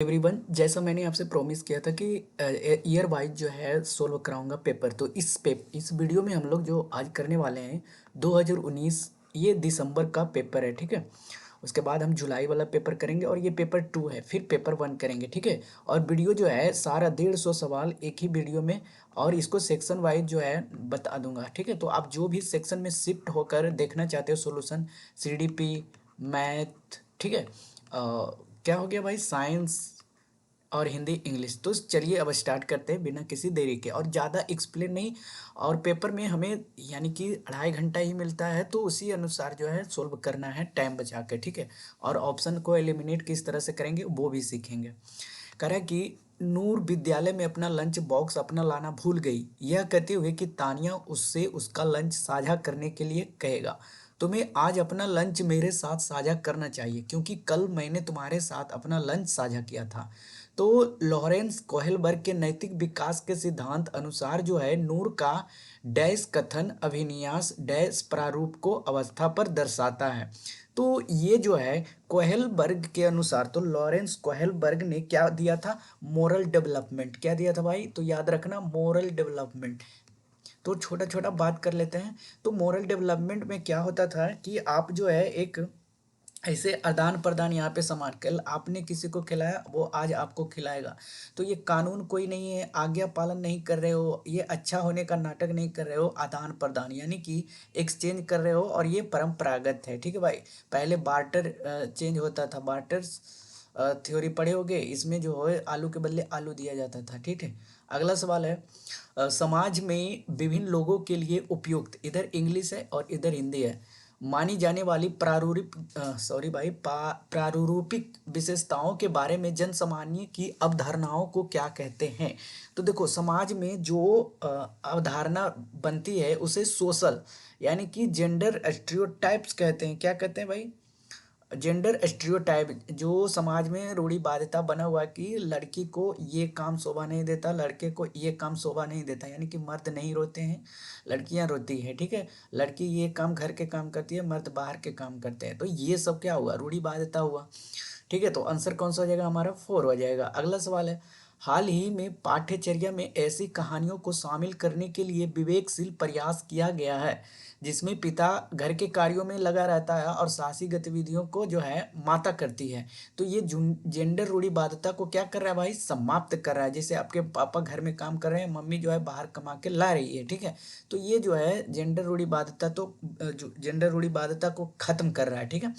Everyone, जैसा मैंने आपसे प्रॉमिस किया था कि ईयर वाइज जो है सोल्व कराऊंगा पेपर। तो इस वीडियो में हम लोग जो आज करने वाले हैं 2019, ये दिसंबर का पेपर है, ठीक है। उसके बाद हम जुलाई वाला पेपर करेंगे और ये पेपर 2 है, फिर पेपर 1 करेंगे, ठीक है। और वीडियो जो है सारा 150 सवाल एक ही वीडियो में, और इसको सेक्शन वाइज जो है बता दूंगा, ठीक है। तो आप जो भी सेक्शन में शिफ्ट होकर देखना चाहते हो सोल्यूशन, सीडीपी, मैथ, ठीक है, क्या हो गया भाई, साइंस और हिंदी इंग्लिश। तो चलिए अब स्टार्ट करते हैं बिना किसी देरी के, और ज़्यादा एक्सप्लेन नहीं। और पेपर में हमें यानी कि 2.5 घंटा ही मिलता है, तो उसी अनुसार जो है सोल्व करना है टाइम बचा के, ठीक है। और ऑप्शन को एलिमिनेट किस तरह से करेंगे वो भी सीखेंगे। कह रहा है कि नूर विद्यालय में अपना लंच बॉक्स अपना लाना भूल गई, यह कहते हुए कि तानिया उससे उसका लंच साझा करने के लिए कहेगा। तुम्हें आज अपना लंच मेरे साथ साझा करना चाहिए, क्योंकि कल मैंने तुम्हारे साथ अपना लंच साझा किया था। तो लॉरेंस कोहेलबर्ग के नैतिक विकास के सिद्धांत अनुसार जो है नूर का डैश कथन अभिनियास डैश प्रारूप को अवस्था पर दर्शाता है। तो ये जो है कोहेलबर्ग के अनुसार, तो लॉरेंस कोहेलबर्ग ने क्या दिया था, मोरल डेवलपमेंट। क्या दिया था भाई, तो याद रखना मोरल डेवलपमेंट। तो छोटा छोटा बात कर लेते हैं। तो मोरल डेवलपमेंट में क्या होता था कि आप जो है एक ऐसे आदान प्रदान यहाँ पे समान, कल आपने किसी को खिलाया वो आज आपको खिलाएगा। तो ये कानून कोई नहीं है, आज्ञा पालन नहीं कर रहे हो, ये अच्छा होने का नाटक नहीं कर रहे हो, आदान प्रदान यानी कि एक्सचेंज कर रहे हो, और ये परंपरागत है, ठीक है भाई। पहले बार्टर चेंज होता था, बार्टर थ्योरी पढ़े होगे, इसमें जो है आलू के बदले आलू दिया जाता था, ठीक है। अगला सवाल है, समाज में विभिन्न लोगों के लिए उपयुक्त, इधर इंग्लिश है और इधर हिंदी है, मानी जाने वाली प्रारूपिक विशेषताओं के बारे में जनसामान्य की अवधारणाओं को क्या कहते हैं। तो देखो, समाज में जो अवधारणा बनती है उसे सोशल यानी कि जेंडर स्टीरियोटाइप्स कहते हैं। क्या कहते हैं भाई, जेंडर स्टीरियोटाइप। जो समाज में रूढ़िवादिता बना हुआ है कि लड़की को ये काम शोभा नहीं देता, लड़के को ये काम शोभा नहीं देता, यानी कि मर्द नहीं रोते हैं, लड़कियां रोती हैं, ठीक है। लड़की ये काम घर के काम करती है, मर्द बाहर के काम करते हैं। तो ये सब क्या हुआ, रूढ़िवादिता हुआ, ठीक है। तो आंसर कौन सा हो जाएगा हमारा, 4 हो जाएगा। अगला सवाल है, हाल ही में पाठ्यचर्या में ऐसी कहानियों को शामिल करने के लिए विवेकशील प्रयास किया गया है जिसमें पिता घर के कार्यों में लगा रहता है और साहसी गतिविधियों को जो है माता करती है। तो ये जेंडर रूढ़िवादिता को क्या कर रहा है भाई, समाप्त कर रहा है। जैसे आपके पापा घर में काम कर रहे हैं, मम्मी जो है बाहर कमा के ला रही है, ठीक है। तो ये जो है जेंडर रूढ़िवादिता, तो जेंडर रूढ़िवादिता को खत्म कर रहा है, ठीक है।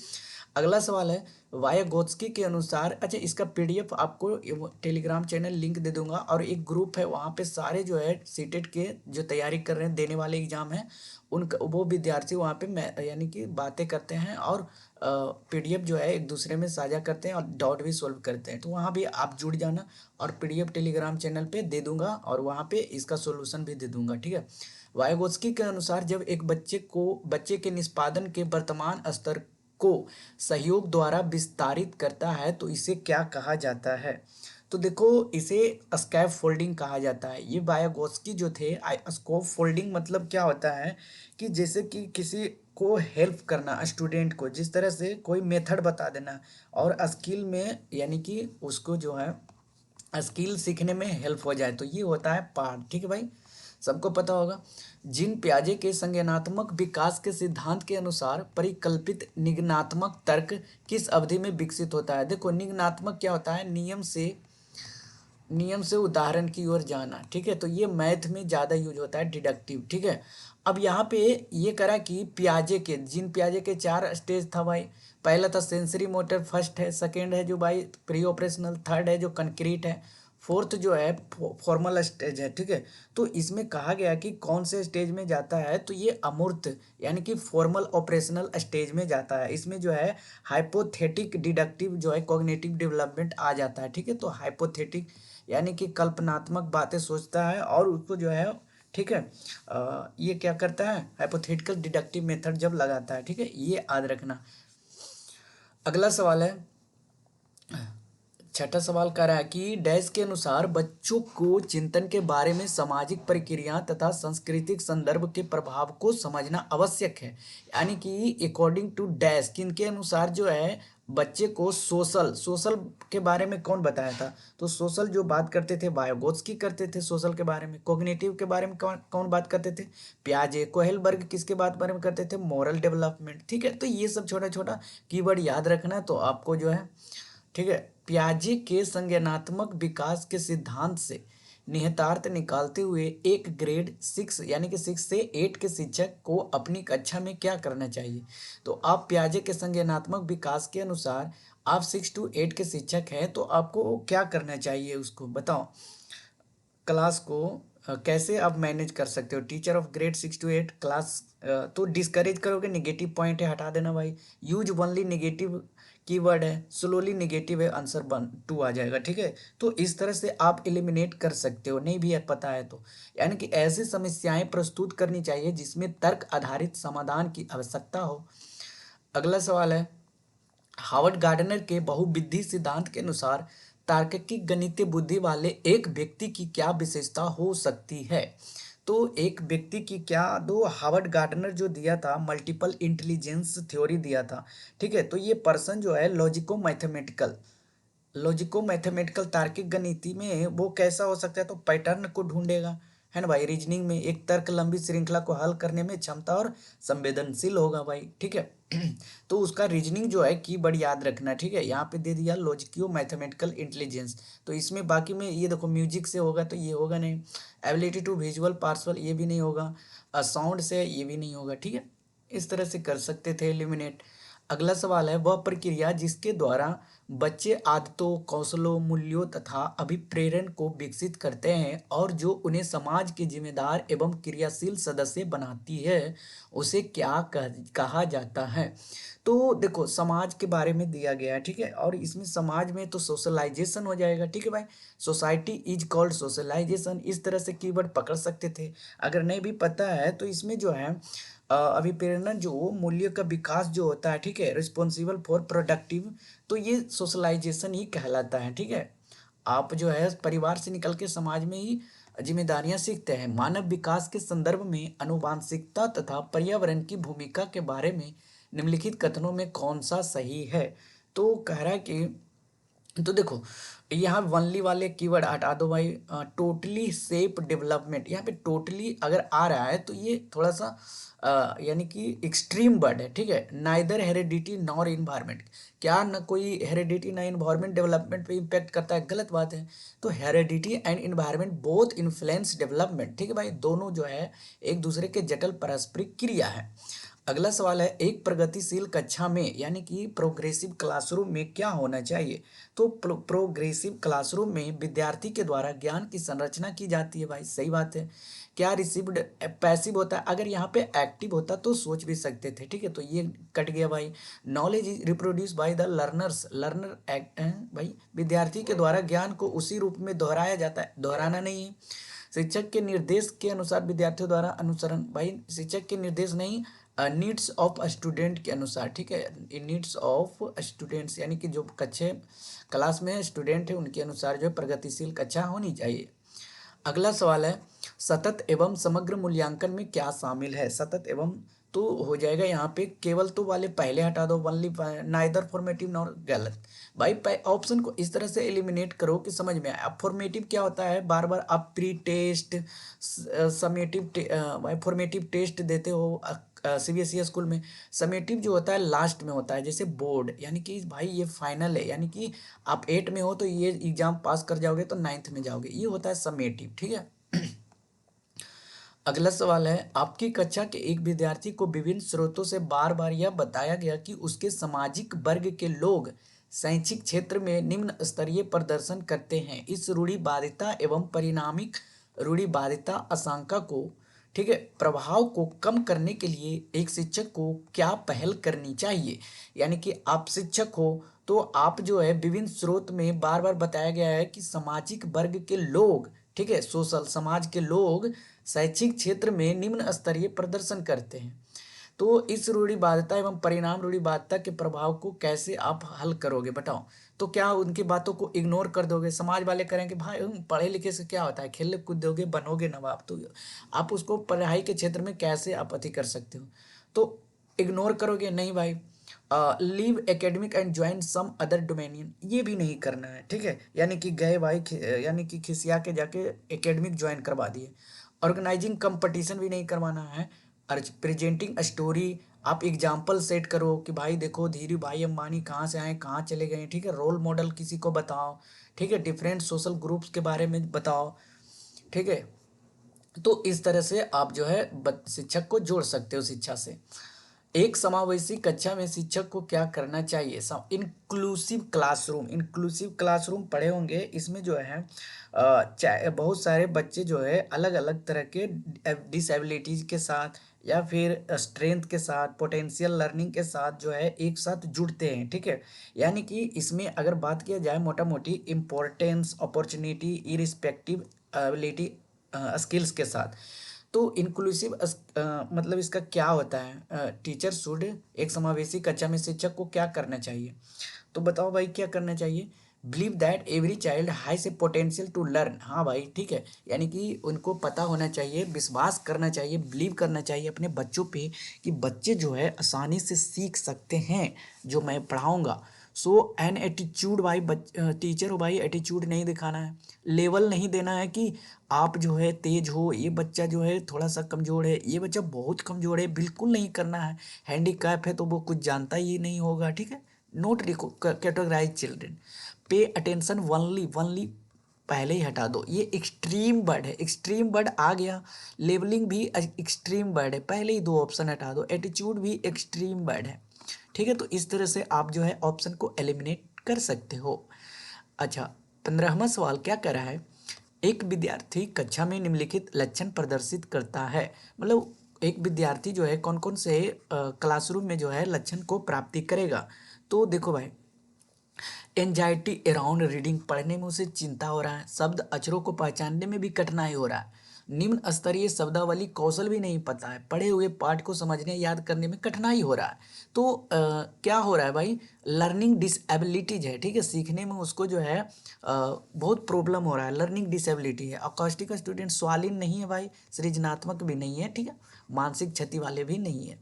अगला सवाल है, वायागोत्स्की के अनुसार, अच्छा इसका पीडीएफ आपको टेलीग्राम चैनल लिंक दे दूंगा, और एक ग्रुप है वहाँ पे सारे जो है सीटेट के जो तैयारी कर रहे हैं, देने वाले एग्जाम है, उनका वो विद्यार्थी वहाँ पे मैं यानी कि बातें करते हैं, और पीडीएफ जो है एक दूसरे में साझा करते हैं और डाउट भी सॉल्व करते हैं। तो वहाँ भी आप जुड़ जाना, और पीडीएफ टेलीग्राम चैनल पे दे दूंगा, और वहाँ पे इसका सोल्यूशन भी दे दूंगा, ठीक है। वायगोत्स्की के अनुसार जब एक बच्चे के निष्पादन के वर्तमान स्तर को सहयोग द्वारा विस्तारित करता है तो इसे क्या कहा जाता है। तो देखो, इसे स्कैफ फोल्डिंग कहा जाता है। ये वायागोस्की जो थे, स्कोप फोल्डिंग मतलब क्या होता है कि जैसे कि किसी को हेल्प करना, स्टूडेंट को जिस तरह से कोई मेथड बता देना, और स्किल में यानी कि उसको जो है स्किल सीखने में हेल्प हो जाए, तो ये होता है पार्ट, ठीक है भाई, सबको पता होगा। जिन प्याजे के संज्ञानात्मक विकास के सिद्धांत के अनुसार परिकल्पित निगनात्मक तर्क किस अवधि में विकसित होता है। देखो, निगनात्मक क्या होता है, नियम से उदाहरण की ओर जाना, ठीक है। तो ये मैथ में ज़्यादा यूज होता है, डिडक्टिव, ठीक है। अब यहाँ पे ये करा कि प्याजे के 4 स्टेज था भाई। पहला था सेंसरी मोटर, फर्स्ट है, सेकेंड है जो भाई प्री ऑपरेशनल, थर्ड है जो कंक्रीट है, फोर्थ जो है फॉर्मल स्टेज है, ठीक है। तो इसमें कहा गया कि कौन से स्टेज में जाता है, तो ये अमूर्त यानी कि फॉर्मल ऑपरेशनल स्टेज में जाता है। इसमें जो है हाइपोथेटिक डिडक्टिव जो है कॉग्निटिव डेवलपमेंट आ जाता है, ठीक है। तो हाइपोथेटिक यानी कि कल्पनात्मक बातें सोचता है और उसको जो है, ठीक है, ये क्या करता है, हाइपोथेटिकल डिडक्टिव मेथड जब लगाता है, ठीक है, ये याद रखना। अगला सवाल है, छठा सवाल कह रहा है कि डैश के अनुसार बच्चों को चिंतन के बारे में सामाजिक प्रक्रिया तथा सांस्कृतिक संदर्भ के प्रभाव को समझना आवश्यक है। यानी कि अकॉर्डिंग टू डैश किनके अनुसार जो है बच्चे को सोशल सोशल के बारे में कौन बताया था? तो सोशल जो बात करते थे वाइगोत्स्की करते थे सोशल के बारे में। कॉग्निटिव के बारे में कौन कौन बात करते थे? पियाजे। कोहेलबर्ग किसके बारे में करते थे? Moral development. ठीक है, तो ये सब छोटा छोटा कीवर्ड याद रखना तो आपको जो है, ठीक है। पियाजे के संज्ञानात्मक विकास के सिद्धांत से निहितार्थ निकालते हुए एक ग्रेड 6 यानी कि 6 से 8 के शिक्षक को अपनी कक्षा में क्या करना चाहिए? तो आप पियाजे के संज्ञानात्मक विकास के अनुसार आप 6 to 8 के शिक्षक हैं तो आपको क्या करना चाहिए उसको बताओ। क्लास को कैसे आप मैनेज कर सकते हो? Teacher of grade 6 to 8 class तो डिस्करेज करोगे, निगेटिव पॉइंट है हटा देना भाई। यूज ओनली निगेटिव कीवर्ड है, स्लोली निगेटिव है, आंसर 1 2 आ जाएगा। ठीक है, तो इस तरह से आप एलिमिनेट कर सकते हो, नहीं भी है पता है तो। यानी कि ऐसी समस्याएं प्रस्तुत करनी चाहिए जिसमें तर्क आधारित समाधान की आवश्यकता हो। अगला सवाल है, हावर्ड गार्डनर के बहुविधि सिद्धांत के अनुसार तार्किक गणितीय बुद्धि वाले एक व्यक्ति की क्या विशेषता हो सकती है? तो एक व्यक्ति की क्या, दो हावर्ड गार्डनर जो दिया था मल्टीपल इंटेलिजेंस थ्योरी दिया था। ठीक है, तो ये पर्सन जो है लॉजिको मैथमेटिकल तार्किक गणिती में वो कैसा हो सकता है? तो पैटर्न को ढूंढेगा, है ना भाई। रीजनिंग में एक तर्क लंबी श्रृंखला को हल करने में क्षमता और संवेदनशील होगा भाई। ठीक है तो उसका रीजनिंग जो है कीवर्ड याद रखना। ठीक है, यहाँ पे दे दिया लॉजिको मैथमेटिकल इंटेलिजेंस, तो इसमें बाकी में ये देखो म्यूजिक से होगा तो ये होगा नहीं, एबिलिटी टू विजुअल पार्सल ये भी नहीं होगा, साउंड से ये भी नहीं होगा। ठीक है, इस तरह से कर सकते थे एलिमिनेट। अगला सवाल है, वह प्रक्रिया जिसके द्वारा बच्चे आदतों, कौशलों, मूल्यों तथा अभिप्रेरण को विकसित करते हैं और जो उन्हें समाज के जिम्मेदार एवं क्रियाशील सदस्य बनाती है, उसे क्या कहा जाता है? तो देखो समाज के बारे में दिया गया है। ठीक है, और इसमें समाज में तो सोशलाइजेशन हो जाएगा। ठीक है भाई, सोसाइटी इज कॉल्ड सोशलाइजेशन, इस तरह से कीवर्ड पकड़ सकते थे। अगर नहीं भी पता है तो इसमें जो है अभिप्रेरण जो मूल्य का विकास जो होता है, ठीक है, रिस्पॉन्सिबल फॉर प्रोडक्टिव, तो ये सोशलाइजेशन ही कहलाता है। ठीक है, आप जो है परिवार से निकल के समाज में ही जिम्मेदारियां सीखते हैं। मानव विकास के संदर्भ में आनुवांशिकता तथा पर्यावरण की भूमिका के बारे में निम्नलिखित कथनों में कौन सा सही है? तो कह रहा है कि, तो देखो यहाँ वनली वाले कीवर्ड हटा दो भाई। टोटली सेफ डेवलपमेंट, यहाँ पे टोटली अगर आ रहा है तो ये थोड़ा सा यानी कि एक्सट्रीम वर्ड है। ठीक है, नाइदर हेरेडिटी नॉर इन्वायरमेंट, क्या न कोई हेरेडिटी ना इन्वायरमेंट डेवलपमेंट पे इम्पैक्ट करता है? गलत बात है। तो heredity and environment both influence development. ठीक है भाई, दोनों जो है एक दूसरे के जटिल पारस्परिक क्रिया है। अगला सवाल है, एक प्रगतिशील कक्षा में यानी कि प्रोग्रेसिव क्लासरूम में क्या होना चाहिए? तो प्रोग्रेसिव क्लासरूम में विद्यार्थी के द्वारा ज्ञान की संरचना की जाती है भाई, सही बात है। क्या रिसीव्ड पैसिव होता है? अगर यहाँ पे एक्टिव होता तो सोच भी सकते थे। ठीक है, तो ये कट गया भाई। Knowledge is reproduce by the learners, learner act भाई, विद्यार्थी के द्वारा ज्ञान को उसी रूप में दोहराया जाता है, दोहराना नहीं है। शिक्षक के निर्देश के अनुसार विद्यार्थियों द्वारा अनुसरण, भाई शिक्षक के निर्देश नहीं, नीड्स ऑफ स्टूडेंट के अनुसार। ठीक है, नीड्स ऑफ स्टूडेंट्स यानी कि जो कच्चे क्लास में स्टूडेंट है उनके अनुसार जो है प्रगतिशील कक्षा होनी चाहिए। अगला सवाल है, सतत एवं समग्र मूल्यांकन में क्या शामिल है? सतत एवं तो हो जाएगा यहाँ पे केवल तो वाले पहले हटा दो, वनली नाइदर फॉर्मेटिव नॉर, गलत भाई। ऑप्शन को इस तरह से एलिमिनेट करो कि समझ में आए। अब फॉर्मेटिव क्या होता है? बार बार आप प्री टेस्ट समेटिव भाई फॉर्मेटिव टेस्ट देते हो सीबीएसई स्कूल में। समेटिव जो होता है लास्ट में होता है, जैसे बोर्ड, यानी कि भाई ये फाइनल है, यानी कि आप 8 में हो तो ये एग्जाम पास कर जाओगे तो 9th में जाओगे, ये होता है समेटिव। ठीक है अगला सवाल है, आपकी कक्षा के एक विद्यार्थी को विभिन्न स्रोतों से बार बार यह बताया गया कि उसके सामाजिक वर्ग के लोग शैक्षिक क्षेत्र में निम्न स्तरीय प्रदर्शन करते हैं। इस रूढ़िवादिता एवं परिणामिक रूढ़िवादिता आशंका को, ठीक है, प्रभाव को कम करने के लिए एक शिक्षक को क्या पहल करनी चाहिए? यानी कि आप शिक्षक हो तो आप जो है विभिन्न स्रोत में बार बार बताया गया है कि सामाजिक वर्ग के लोग, ठीक है, सोशल समाज के लोग शैक्षिक क्षेत्र में निम्न स्तरीय प्रदर्शन करते हैं। तो इस रूढ़िवादिता एवं परिणाम रूढ़िवादिता के प्रभाव को कैसे आप हल करोगे बताओ। तो क्या उनकी बातों को इग्नोर कर दोगे? समाज वाले करेंगे भाई पढ़े लिखे से क्या होता है, खेल कूदोगे बनोगे नवाब, तो आप उसको पढ़ाई के क्षेत्र में कैसे आप अति कर सकते हो? तो इग्नोर करोगे नहीं भाई। Leave academic and join some other dominion, ये भी नहीं करना है, ठीक है। यानी कि गए भाई यानी कि खिसिया के जाके एकेडमिक ज्वाइन करवा दिए। ऑर्गेनाइजिंग कंपटीशन भी नहीं करवाना है। और प्रेजेंटिंग स्टोरी, आप एग्जाम्पल सेट करो कि भाई देखो धीरू भाई अंबानी कहाँ से आए कहाँ चले गए, ठीक है। रोल मॉडल किसी को बताओ, ठीक है। डिफरेंट सोशल ग्रुप्स के बारे में बताओ, ठीक है। तो इस तरह से आप जो है शिक्षक को जोड़ सकते हो शिक्षा से। एक समावेशी कक्षा में शिक्षक को क्या करना चाहिए? इंक्लूसिव क्लासरूम, इंक्लूसिव क्लासरूम पढ़े होंगे। इसमें जो है बहुत सारे बच्चे जो है अलग अलग तरह के डिसेबिलिटीज के साथ या फिर स्ट्रेंथ के साथ पोटेंशियल लर्निंग के साथ जो है एक साथ जुड़ते हैं, ठीक है। यानी कि इसमें अगर बात किया जाए मोटा मोटी importance opportunity irrespective ability skills के साथ। तो इंक्लूसिव मतलब इसका क्या होता है? टीचर शुड, एक समावेशी कक्षा में शिक्षक को क्या करना चाहिए? तो बताओ भाई क्या करना चाहिए? Believe that every child has a potential to learn. हाँ भाई ठीक है, यानी कि उनको पता होना चाहिए, विश्वास करना चाहिए, बिलीव करना चाहिए अपने बच्चों पे कि बच्चे जो है आसानी से सीख सकते हैं जो मैं पढ़ाऊँगा। सो एन एटीट्यूड भाई, टीचर हो भाई, एटीट्यूड नहीं दिखाना है, लेवल नहीं देना है कि आप जो है तेज हो, ये बच्चा जो है थोड़ा सा कमज़ोर है, ये बच्चा बहुत कमज़ोर है, बिल्कुल नहीं करना है। हैंडीकैप है तो वो कुछ जानता ही नहीं होगा, ठीक है। Not categorise children, pay attention only, only पहले ही हटा दो, ये एक्सट्रीम वर्ड है, एक्सट्रीम वर्ड आ गया। लेवलिंग भी एक्सट्रीम वर्ड है, पहले ही दो ऑप्शन हटा दो। एटीट्यूड भी एक्सट्रीम वर्ड है, ठीक है। तो इस तरह से आप जो है ऑप्शन को एलिमिनेट कर सकते हो। अच्छा, 15वां सवाल क्या कह रहा है? एक विद्यार्थी कक्षा में निम्नलिखित लक्षण प्रदर्शित करता है। मतलब एक विद्यार्थी जो है कौन कौन से क्लासरूम में जो है लक्षण को प्राप्ति करेगा? तो देखो भाई, एंजाइटी अराउंड रीडिंग, पढ़ने में उसे चिंता हो रहा है, शब्द अक्षरों को पहचानने में भी कठिनाई हो रहा है, निम्न स्तरीय शब्दावली कौशल भी नहीं पता है, पढ़े हुए पाठ को समझने याद करने में कठिनाई हो रहा है। तो क्या हो रहा है भाई? लर्निंग डिसेबिलिटीज है, ठीक है। सीखने में उसको जो है बहुत प्रॉब्लम हो रहा है, लर्निंग डिसेबिलिटी है। अकॉस्टिक स्टूडेंट स्वालीन नहीं है भाई, सृजनात्मक भी नहीं है, ठीक है। मानसिक क्षति वाले भी नहीं है।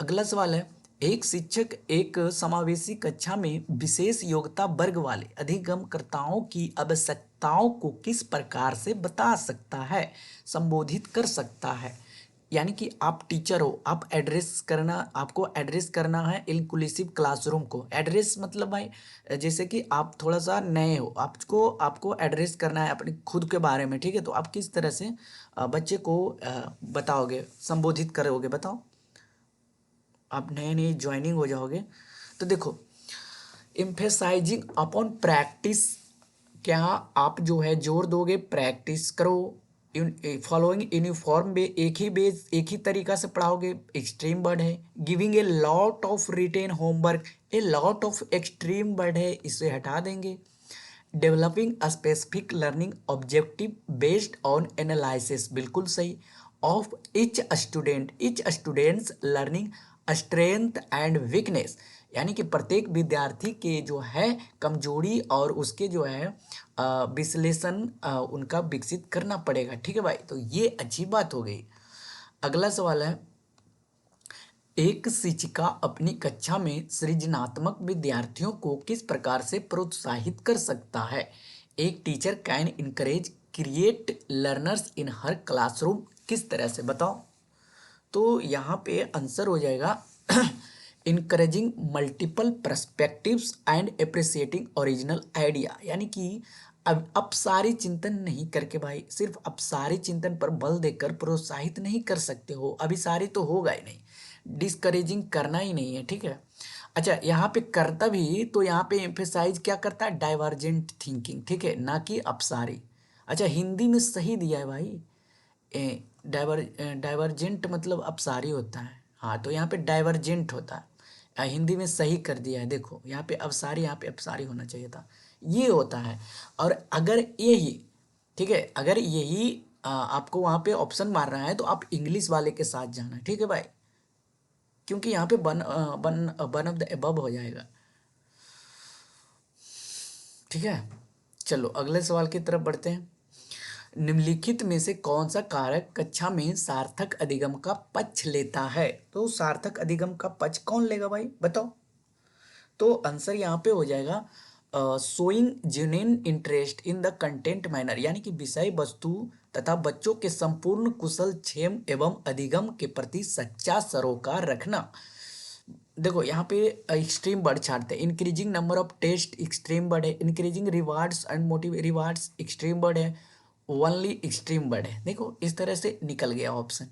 अगला सवाल है, एक शिक्षक एक समावेशी कक्षा में विशेष योग्यता वर्ग वाले अधिगमकर्ताओं की आवश्यकताओं को किस प्रकार से बता सकता है, संबोधित कर सकता है? यानी कि आप टीचर हो, आप एड्रेस करना, आपको एड्रेस करना है इंक्लूसिव क्लासरूम को। एड्रेस मतलब भाई जैसे कि आप थोड़ा सा नए हो, आपको आपको एड्रेस करना है अपने खुद के बारे में, ठीक है। तो आप किस तरह से बच्चे को बताओगे, संबोधित करोगे, बताओ। आप नए नए ज्वाइनिंग हो जाओगे तो देखो, एम्फेसाइजिंग अपॉन प्रैक्टिस, क्या आप जो है जोर दोगे प्रैक्टिस करो। फॉलोइंग यूनिफॉर्म वे, एक ही बेस एक ही तरीका से पढ़ाओगे, एक्सट्रीम वर्ड है। Giving a lot of written homework, a lot of extreme word है, इसे हटा देंगे। Developing a specific learning objective based on analysis, बिल्कुल सही। Of each students learning strength and weakness, यानी कि प्रत्येक विद्यार्थी के जो है कमजोरी और उसके जो है विश्लेषण उनका विकसित करना पड़ेगा, ठीक है भाई। तो ये अच्छी बात हो गई। अगला सवाल है, एक शिक्षिका अपनी कक्षा में सृजनात्मक विद्यार्थियों को किस प्रकार से प्रोत्साहित कर सकता है? एक teacher can encourage create learners in her classroom, किस तरह से बताओ? तो यहाँ पे आंसर हो जाएगा encouraging multiple perspectives and appreciating original idea. यानी कि अब अपसारी चिंतन नहीं करके भाई, सिर्फ अपसारी चिंतन पर बल देकर प्रोत्साहित नहीं कर सकते हो, अभिसारी तो होगा ही नहीं, डिस्करेजिंग करना ही नहीं है, ठीक है। अच्छा, यहाँ पे करता भी तो यहाँ पे एम्फेसाइज क्या करता है? डाइवर्जेंट थिंकिंग, ठीक है, ना कि अपसारी। अच्छा, हिंदी में सही दिया है भाई, डाइवर्जेंट मतलब अपसारी होता है, हाँ। तो यहाँ पे डाइवर्जेंट होता है, हिंदी में सही कर दिया है। देखो यहाँ पे अपसारी, यहाँ पे अपसारी होना चाहिए था, ये होता है। और अगर यही, ठीक है, अगर यही आपको वहाँ पे ऑप्शन मार रहा है तो आप इंग्लिश वाले के साथ जाना, ठीक है भाई। क्योंकि यहाँ पे वन ऑफ द अबव हो जाएगा। ठीक है, चलो अगले सवाल की तरफ बढ़ते हैं। निम्नलिखित में से कौन सा कारक कक्षा में सार्थक अधिगम का पक्ष लेता है? तो सार्थक अधिगम का पक्ष कौन लेगा भाई, बताओ। तो आंसर यहाँ पे हो जाएगा showing genuine interest in the content manner, यानी कि विषय वस्तु तथा बच्चों के संपूर्ण कुशल क्षेम एवं अधिगम के प्रति सच्चा सरोकार रखना। देखो यहाँ पे एक्सट्रीम वर्ड छाड़ते हैं। Increasing number of test extreme word है, increasing rewards and motive rewards extreme word है, ओनली एक्सट्रीम वर्ड है। देखो इस तरह से निकल गया ऑप्शन।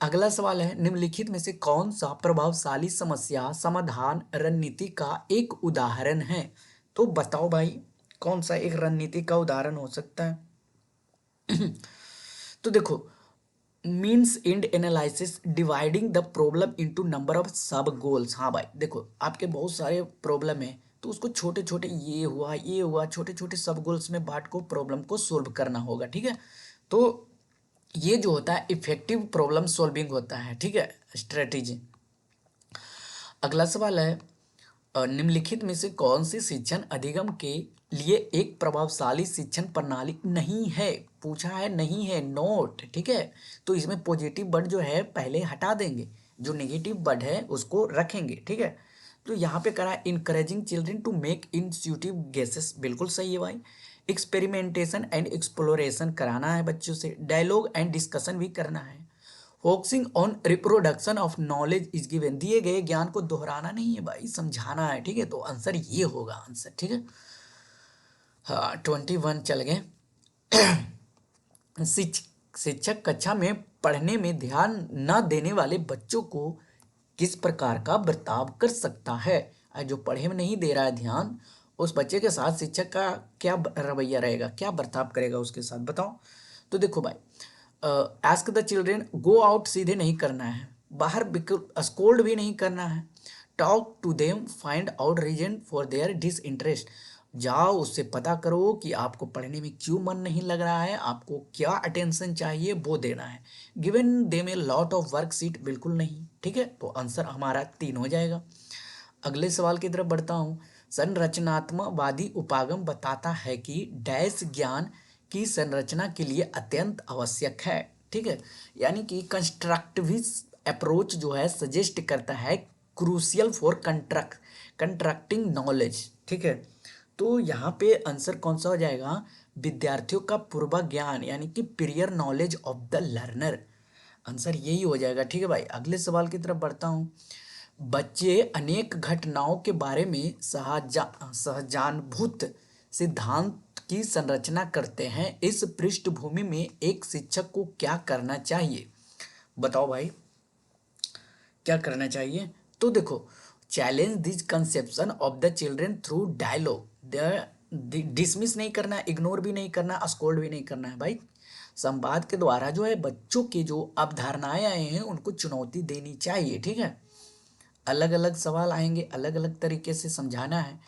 अगला सवाल है, निम्नलिखित में से कौन सा प्रभावशाली समस्या समाधान रणनीति का एक उदाहरण है? तो बताओ भाई, कौन सा एक रणनीति का उदाहरण हो सकता है? तो देखो, means and analysis dividing the problem into number of सब गोल्स। हाँ भाई देखो, आपके बहुत सारे प्रॉब्लम है तो उसको छोटे छोटे ये हुआ छोटे छोटे सब गोल्स में बांट को प्रॉब्लम को सोल्व करना होगा। ठीक है, तो ये जो होता है इफेक्टिव प्रॉब्लम सॉल्विंग होता है। ठीक है, स्ट्रेटेजी। अगला सवाल है, निम्नलिखित में से कौन सी शिक्षण अधिगम के लिए एक प्रभावशाली शिक्षण प्रणाली नहीं है? पूछा है, नहीं है, नोट। ठीक है, तो इसमें पॉजिटिव वर्ड जो है पहले हटा देंगे, जो नेगेटिव वर्ड है उसको रखेंगे। ठीक है, तो यहाँ पे करा encouraging children to make intuitive guesses, बिल्कुल सही है भाई। एक्सपेरिमेंटेशन एंड एक्सप्लोरेशन कराना है बच्चों से, डायलॉग एंड डिस्कशन भी करना है, focusing on reproduction of knowledge is given, दिए गए ज्ञान को दोहराना नहीं है भाई, समझाना है। ठीक है, तो आंसर ये होगा आंसर। ठीक है, हाँ 21 चल गए। शिक्षक कक्षा में पढ़ने में ध्यान न देने वाले बच्चों को किस प्रकार का बर्ताव कर सकता है? जो पढ़े में नहीं दे रहा है ध्यान, उस बच्चे के साथ शिक्षक का क्या रवैया रहेगा, क्या बर्ताव करेगा उसके साथ, बताओ। तो देखो भाई, ask the children, go out सीधे नहीं करना है, बाहर स्कोल्ड भी नहीं करना है, talk to them, find out reason for their disinterest, जाओ उससे पता करो कि आपको पढ़ने में क्यों मन नहीं लग रहा है, आपको क्या अटेंशन चाहिए वो देना है, given them A lot of worksheet, बिल्कुल नहीं। ठीक है, तो आंसर हमारा 3 हो जाएगा। अगले सवाल की तरफ बढ़ता हूँ। संरचनात्मकवादी उपागम बताता है कि डैश ज्ञान की संरचना के लिए अत्यंत आवश्यक है। ठीक है, यानी कि कंस्ट्रक्टिविस्ट अप्रोच जो है सजेस्ट करता है क्रूशियल फॉर कंस्ट्रक्टिंग नॉलेज। ठीक है, तो यहाँ पे आंसर कौन सा हो जाएगा? विद्यार्थियों का पूर्व ज्ञान, यानी कि prior knowledge of the learner, answer यही हो जाएगा। ठीक है भाई, अगले सवाल की तरफ बढ़ता हूँ। बच्चे अनेक घटनाओं के बारे में सहजानुभूत सिद्धांत की संरचना करते हैं, इस पृष्ठभूमि में एक शिक्षक को क्या करना चाहिए? बताओ भाई, क्या करना चाहिए? तो देखो, challenge this conception of the children through dialogue, dismiss नहीं करना, इग्नोर भी नहीं करना, स्कोल्ड भी नहीं करना है भाई। संवाद के द्वारा जो है बच्चों की जो अवधारणाएं आए हैं उनको चुनौती देनी चाहिए। ठीक है, अलग अलग सवाल आएंगे, अलग अलग तरीके से समझाना है।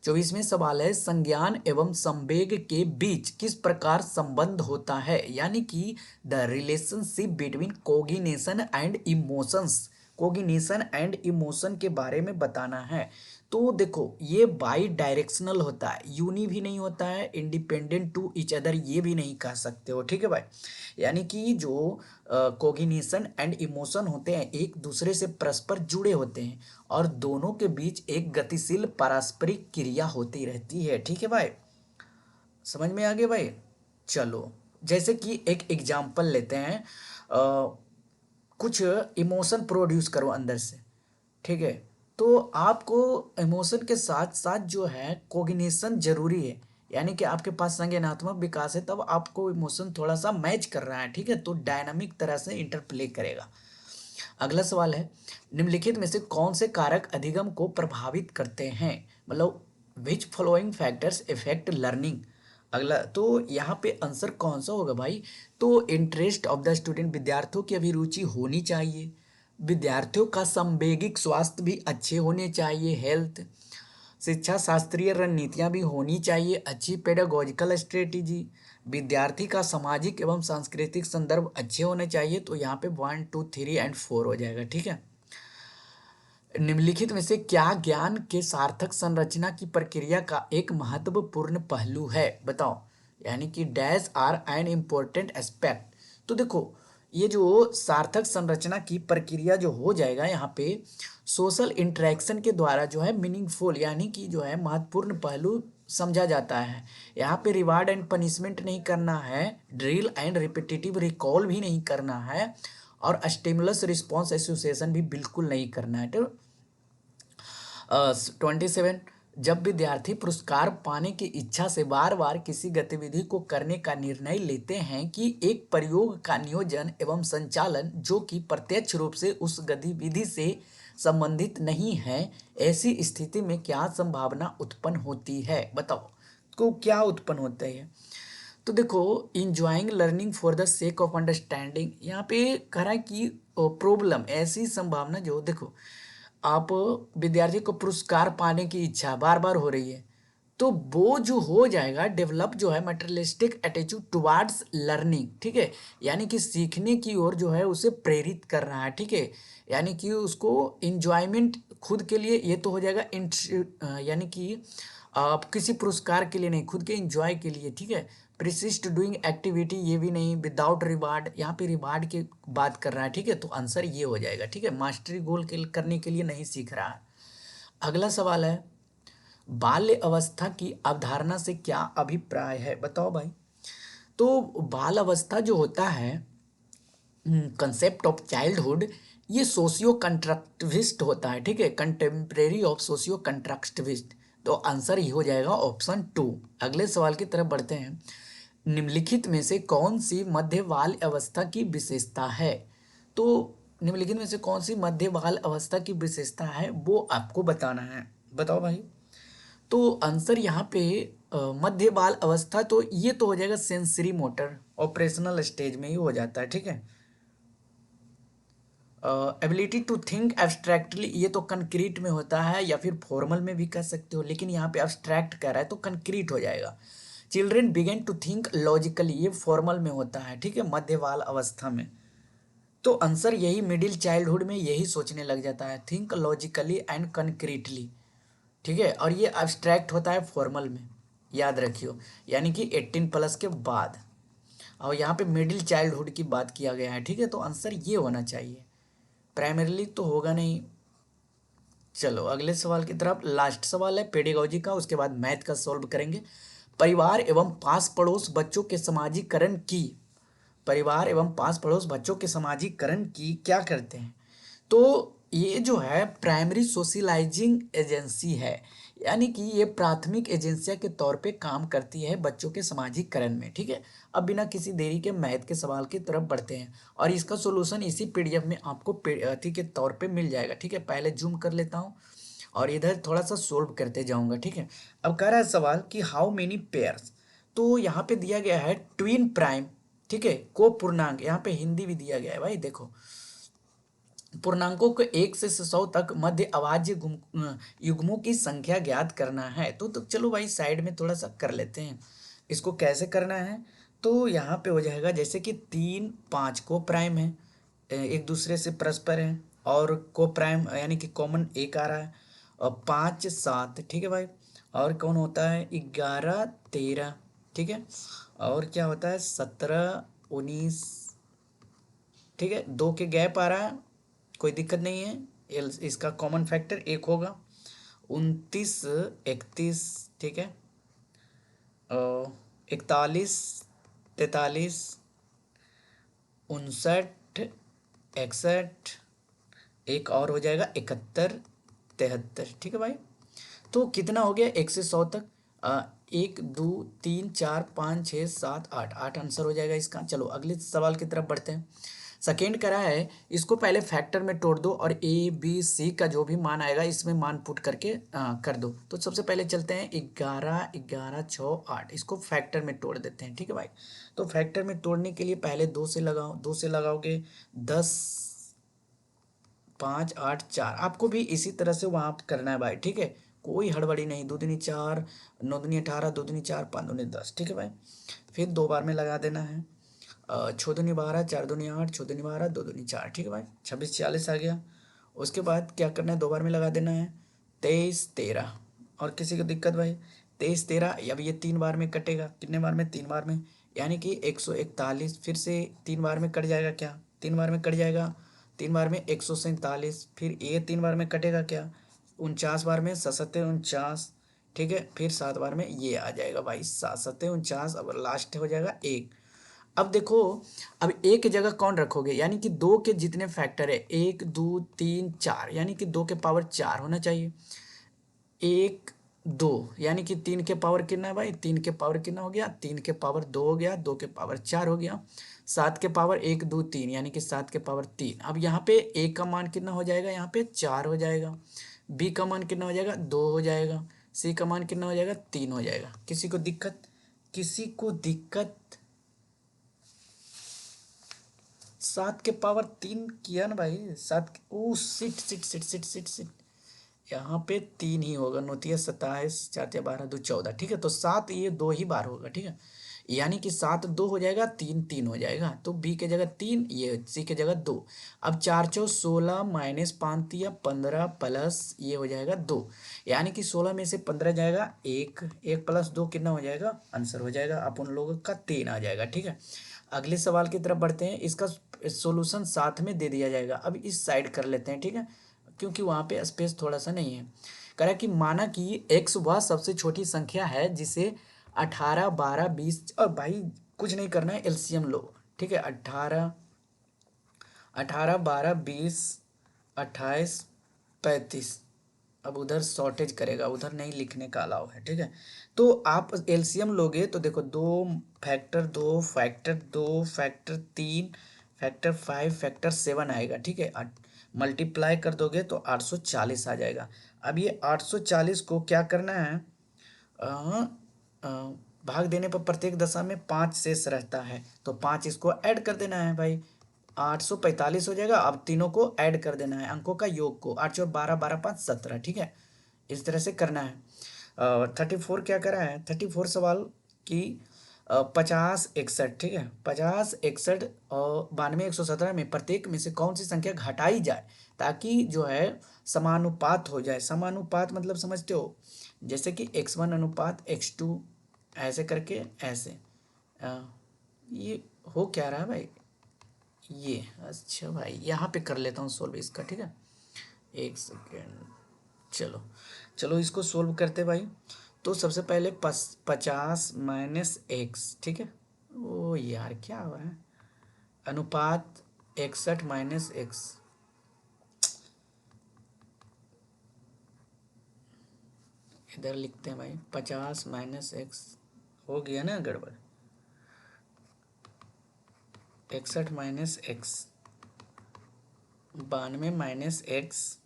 24वें सवाल है, संज्ञान एवं संवेग के बीच किस प्रकार संबंध होता है? यानी कि the relationship between cognition and emotions, cognition and emotion के बारे में बताना है। तो देखो, ये बाई डायरेक्शनल होता है, यूनि भी नहीं होता है, इंडिपेंडेंट टू ईच अदर ये भी नहीं कह सकते हो। ठीक है भाई, यानी कि जो कोगिनेशन एंड इमोशन होते हैं एक दूसरे से परस्पर जुड़े होते हैं और दोनों के बीच एक गतिशील पारस्परिक क्रिया होती रहती है। ठीक है भाई, समझ में आ गया भाई। चलो, जैसे कि एक एग्जाम्पल लेते हैं, कुछ इमोशन प्रोड्यूस करो अंदर से। ठीक है, तो आपको इमोशन के साथ साथ जो है कोग्निशन जरूरी है, यानी कि आपके पास संज्ञानात्मक विकास है तब आपको इमोशन थोड़ा सा मैच कर रहा है। ठीक है, तो डायनामिक तरह से इंटरप्ले करेगा। अगला सवाल है, निम्नलिखित में से कौन से कारक अधिगम को प्रभावित करते हैं? मतलब which following factors effect learning. अगला, तो यहाँ पे आंसर कौन सा होगा भाई? तो इंटरेस्ट ऑफ द स्टूडेंट, विद्यार्थियों की अभिरुचि होनी चाहिए, विद्यार्थियों का संवेगिक स्वास्थ्य भी अच्छे होने चाहिए, हेल्थ, शिक्षा शास्त्रीय रणनीतियाँ भी होनी चाहिए, अच्छी पेडागोजिकल स्ट्रेटेजी, विद्यार्थी का सामाजिक एवं सांस्कृतिक संदर्भ अच्छे होने चाहिए। तो यहाँ पे 1 2 3 एंड 4 हो जाएगा। ठीक है, निम्नलिखित में से क्या ज्ञान के सार्थक संरचना की प्रक्रिया का एक महत्वपूर्ण पहलू है, बताओ। यानी कि dash are an important aspect. तो देखो, ये जो सार्थक संरचना की प्रक्रिया जो हो जाएगा यहाँ पे सोशल इंटरेक्शन के द्वारा जो है मीनिंगफुल यानी कि जो है महत्वपूर्ण पहलू समझा जाता है। यहाँ पे रिवार्ड एंड पनिशमेंट नहीं करना है, ड्रिल एंड रिपीटेटिव रिकॉल भी नहीं करना है, और स्टिमुलस रिस्पॉन्स एसोसिएशन भी बिल्कुल नहीं करना है। तो 27, जब विद्यार्थी पुरस्कार पाने की इच्छा से बार बार किसी गतिविधि को करने का निर्णय लेते हैं कि एक प्रयोग का नियोजन एवं संचालन जो कि प्रत्यक्ष रूप से उस गतिविधि से संबंधित नहीं है, ऐसी स्थिति में क्या संभावना उत्पन्न होती है, बताओ। को क्या उत्पन्न होता है? तो देखो, enjoying learning for the sake of understanding, यहाँ पे कह रहा है कि प्रॉब्लम ऐसी संभावना जो देखो, आप विद्यार्थी को पुरस्कार पाने की इच्छा बार बार हो रही है, तो वो जो हो जाएगा डेवलप जो है मटेरियलिस्टिक एटीट्यूड टुवार्ड्स लर्निंग, ठीक है। यानी कि सीखने की ओर जो है उसे प्रेरित कर रहा है, ठीक है। यानी कि उसको इंजॉयमेंट खुद के लिए ये तो हो जाएगा यानी कि आप किसी पुरस्कार के लिए नहीं, खुद के इंजॉय के लिए, ठीक है। प्रिसिस्ट डूइंग एक्टिविटी, ये भी नहीं, विदाउट रिवार्ड, यहाँ पे रिवार्ड की बात कर रहा है, ठीक है। तो आंसर ये हो जाएगा, ठीक है। मास्टरी गोल के करने के लिए नहीं सीख रहा है। अगला सवाल है, बाल्य अवस्था की अवधारणा से क्या अभिप्राय है, बताओ भाई। तो बाल अवस्था जो होता है, कंसेप्ट ऑफ चाइल्डहुड, ये सोशियो कंस्ट्रक्टिविस्ट होता है, ठीक है। Contemporary of socio constructivist. तो आंसर ही हो जाएगा ऑप्शन 2। अगले सवाल की तरफ बढ़ते हैं। निम्नलिखित में से कौन सी मध्य बाल अवस्था की विशेषता है? तो निम्नलिखित में से कौन सी मध्य बाल अवस्था की विशेषता है वो आपको बताना है, बताओ भाई। तो आंसर यहाँ पे मध्य बाल अवस्था, तो ये तो हो जाएगा सेंसरी मोटर, ऑपरेशनल स्टेज में ही हो जाता है, ठीक है। एबिलिटी टू थिंक एब्स्ट्रैक्टली, ये तो कंक्रीट में होता है या फिर फॉर्मल में भी कह सकते हो, लेकिन यहाँ पे एब्स्ट्रैक्ट कह रहा है तो कंक्रीट हो जाएगा। Children begin to think logically, ये फॉर्मल में होता है, ठीक है, मध्य बाल अवस्था में। तो आंसर यही, मिडिल चाइल्डहुड में यही सोचने लग जाता है, थिंक लॉजिकली एंड कंक्रीटली, ठीक है। और ये एब्स्ट्रैक्ट होता है फॉर्मल में, याद रखियो, यानी कि 18+ के बाद। और यहाँ पे मिडिल चाइल्डहुड की बात किया गया है, ठीक है। तो आंसर ये होना चाहिए, प्राइमरीली तो होगा नहीं। चलो अगले सवाल की तरफ, लास्ट सवाल है पेडागोजी का, उसके बाद मैथ का सॉल्व करेंगे। परिवार एवं पास पड़ोस बच्चों के समाजीकरण की, परिवार एवं पास पड़ोस बच्चों के समाजीकरण की क्या करते हैं? तो ये जो है प्राइमरी सोशलाइजिंग एजेंसी है, यानी कि ये प्राथमिक एजेंसिया के तौर पे काम करती है बच्चों के सामाजिकरण में, ठीक है। अब बिना किसी देरी के मैथ के सवाल की तरफ बढ़ते हैं, और इसका सोल्यूशन इसी पीडीएफ में आपको अति के तौर पे मिल जाएगा, ठीक है। पहले जूम कर लेता हूँ और इधर थोड़ा सा सोल्व करते जाऊंगा, ठीक है। अब कह रहा है सवाल कि हाउ मेनी पेयर्स, तो यहाँ पे दिया गया है ट्विन प्राइम, ठीक है, को पूर्णांक, यहाँ पे हिंदी भी दिया गया है भाई, देखो पूर्णांकों को 1 से 100 तक मध्य अभाज्य युग्मों की संख्या ज्ञात करना है। तो चलो भाई साइड में थोड़ा सा कर लेते हैं, इसको कैसे करना है। तो यहाँ पे हो जाएगा जैसे कि 3 5 को प्राइम है, एक दूसरे से परस्पर है, और को प्राइम यानी कि कॉमन एक आ रहा है, और 5 7, ठीक है भाई। और कौन होता है 11 13, ठीक है। और क्या होता है 17 19, ठीक है, 2 के गैप आ रहा है, कोई दिक्कत नहीं है, इसका कॉमन फैक्टर 1 होगा। 29 31, ठीक है, 41 43, 59 61, एक और हो जाएगा 71 73, ठीक है भाई। तो कितना हो गया 1 से 100 तक, 1 2 3 4 5 6 7 8, 8 आंसर हो जाएगा इसका। चलो अगले सवाल की तरफ बढ़ते हैं। सेकेंड करा है, इसको पहले फैक्टर में तोड़ दो और ए बी सी का जो भी मान आएगा इसमें मान पुट करके कर दो। तो सबसे पहले चलते हैं 11 11 6 8, इसको फैक्टर में तोड़ देते हैं, ठीक है भाई। तो फैक्टर में तोड़ने के लिए पहले 2 से लगाओ, 2 से लगाओगे 10 5 8 4, आपको भी इसी तरह से वहाँ करना है भाई, ठीक है, कोई हड़बड़ी नहीं। 2 दूनी 4, 9 दूनी 18, 2 दूनी 4, 5 दूनी 10, ठीक है भाई। फिर 2 बार में लगा देना है, 6 दूनी 12, 4 दूनी 8, 6 दूनी 12, 2 दूनी 4, ठीक है भाई। 26 46 आ गया, उसके बाद क्या करना है, 2 बार में लगा देना है, 23 13। और किसी को दिक्कत भाई, 23 13, अब ये 3 बार में कटेगा, कितने बार में, 3 बार में, यानी कि 141। फिर से 3 बार में कट जाएगा क्या, 3 बार में कट जाएगा, 3 बार में 147। फिर ये 3 बार में कटेगा क्या, 49 बार में, 7 7 49। ठीक है, फिर 7 बार में ये आ जाएगा भाई, 7 7 49। अब लास्ट हो जाएगा 1। अब देखो, अब एक की जगह कौन रखोगे, यानी कि 2 के जितने फैक्टर है, 1 2 3 4, यानी कि 2 के पावर 4 होना चाहिए। 1 2, यानी कि 3 के पावर कितना है भाई, 3 के पावर कितना हो गया, 3 के पावर 2 हो गया, 2 के पावर 4 हो गया। 7 के पावर 1 2 3, यानी कि 7 के पावर 3। अब यहाँ पे ए का मान कितना हो जाएगा, यहाँ पे 4 हो जाएगा। बी का मान कितना हो जाएगा, 2 हो जाएगा। सी का मान कितना हो जाएगा, 3 हो जाएगा। किसी को दिक्कत, किसी को दिक्कत। 7 के पावर 3 किया ना भाई, 7, oh sit sit sit sit sit sit, यहाँ पे 3 ही होगा, नौतिया 27 4 या 12 2 14। ठीक है, तो 7 ये 2 ही बार होगा। ठीक है, यानी कि 7 2 हो जाएगा, 3 3 हो जाएगा, तो बी के जगह 3, ये सी के जगह 2। अब 4 4 16 माइनस 5 या 15 प्लस ये हो जाएगा 2, यानी कि 16 में से 15 जाएगा, 1 1 प्लस 2 कितना हो जाएगा, आंसर हो जाएगा अपन लोगों का 3 आ जाएगा। ठीक है, अगले सवाल की तरफ बढ़ते हैं। इसका सॉल्यूशन साथ में दे दिया जाएगा। अब इस साइड कर लेते हैं, ठीक है, क्योंकि वहाँ पे स्पेस थोड़ा सा नहीं है। कह रहा है कि माना कि x वह सबसे छोटी संख्या है जिसे 18 12 20, और भाई कुछ नहीं करना है, एलसीएम लो। ठीक है, 18 18 12 20 28 35। अब उधर शॉर्टेज करेगा, उधर नहीं लिखने का अलाउ है। ठीक है, तो आप एलसीएम लोगे तो देखो, 2 फैक्टर 3 फैक्टर 5 फैक्टर 7 आएगा। ठीक है, मल्टीप्लाई कर दोगे तो 840 आ जाएगा। अब ये 840 को क्या करना है, अ, अ, भाग देने पर प्रत्येक दशा में 5 शेष रहता है, तो 5 इसको ऐड कर देना है भाई, 845 हो जाएगा। अब तीनों को ऐड कर देना है, अंकों का योग को, 8 4 12 12 5 17। ठीक है, इस तरह से करना है। 34 क्या करा है, 34 सवाल की 50 61। ठीक है, 50 61 और 92 117 में प्रत्येक में से कौन सी संख्या घटाई जाए, ताकि जो है समानुपात हो जाए। समानुपात मतलब समझते हो, जैसे कि x1 अनुपात x2, ऐसे करके ऐसे। अ, ये हो क्या रहा है भाई, ये अच्छा भाई, यहाँ पे कर लेता हूँ सोल्व इसका। ठीक है, एक सेकेंड, चलो चलो इसको सोल्व करते भाई। तो सबसे पहले 50 माइनस एक्स। ठीक है, ओ यार क्या हुआ है, अनुपात 61 माइनस एक्स, इधर लिखते हैं भाई, 50 माइनस एक्स, हो गया ना गड़बड़, 61 minus x, 92 minus x,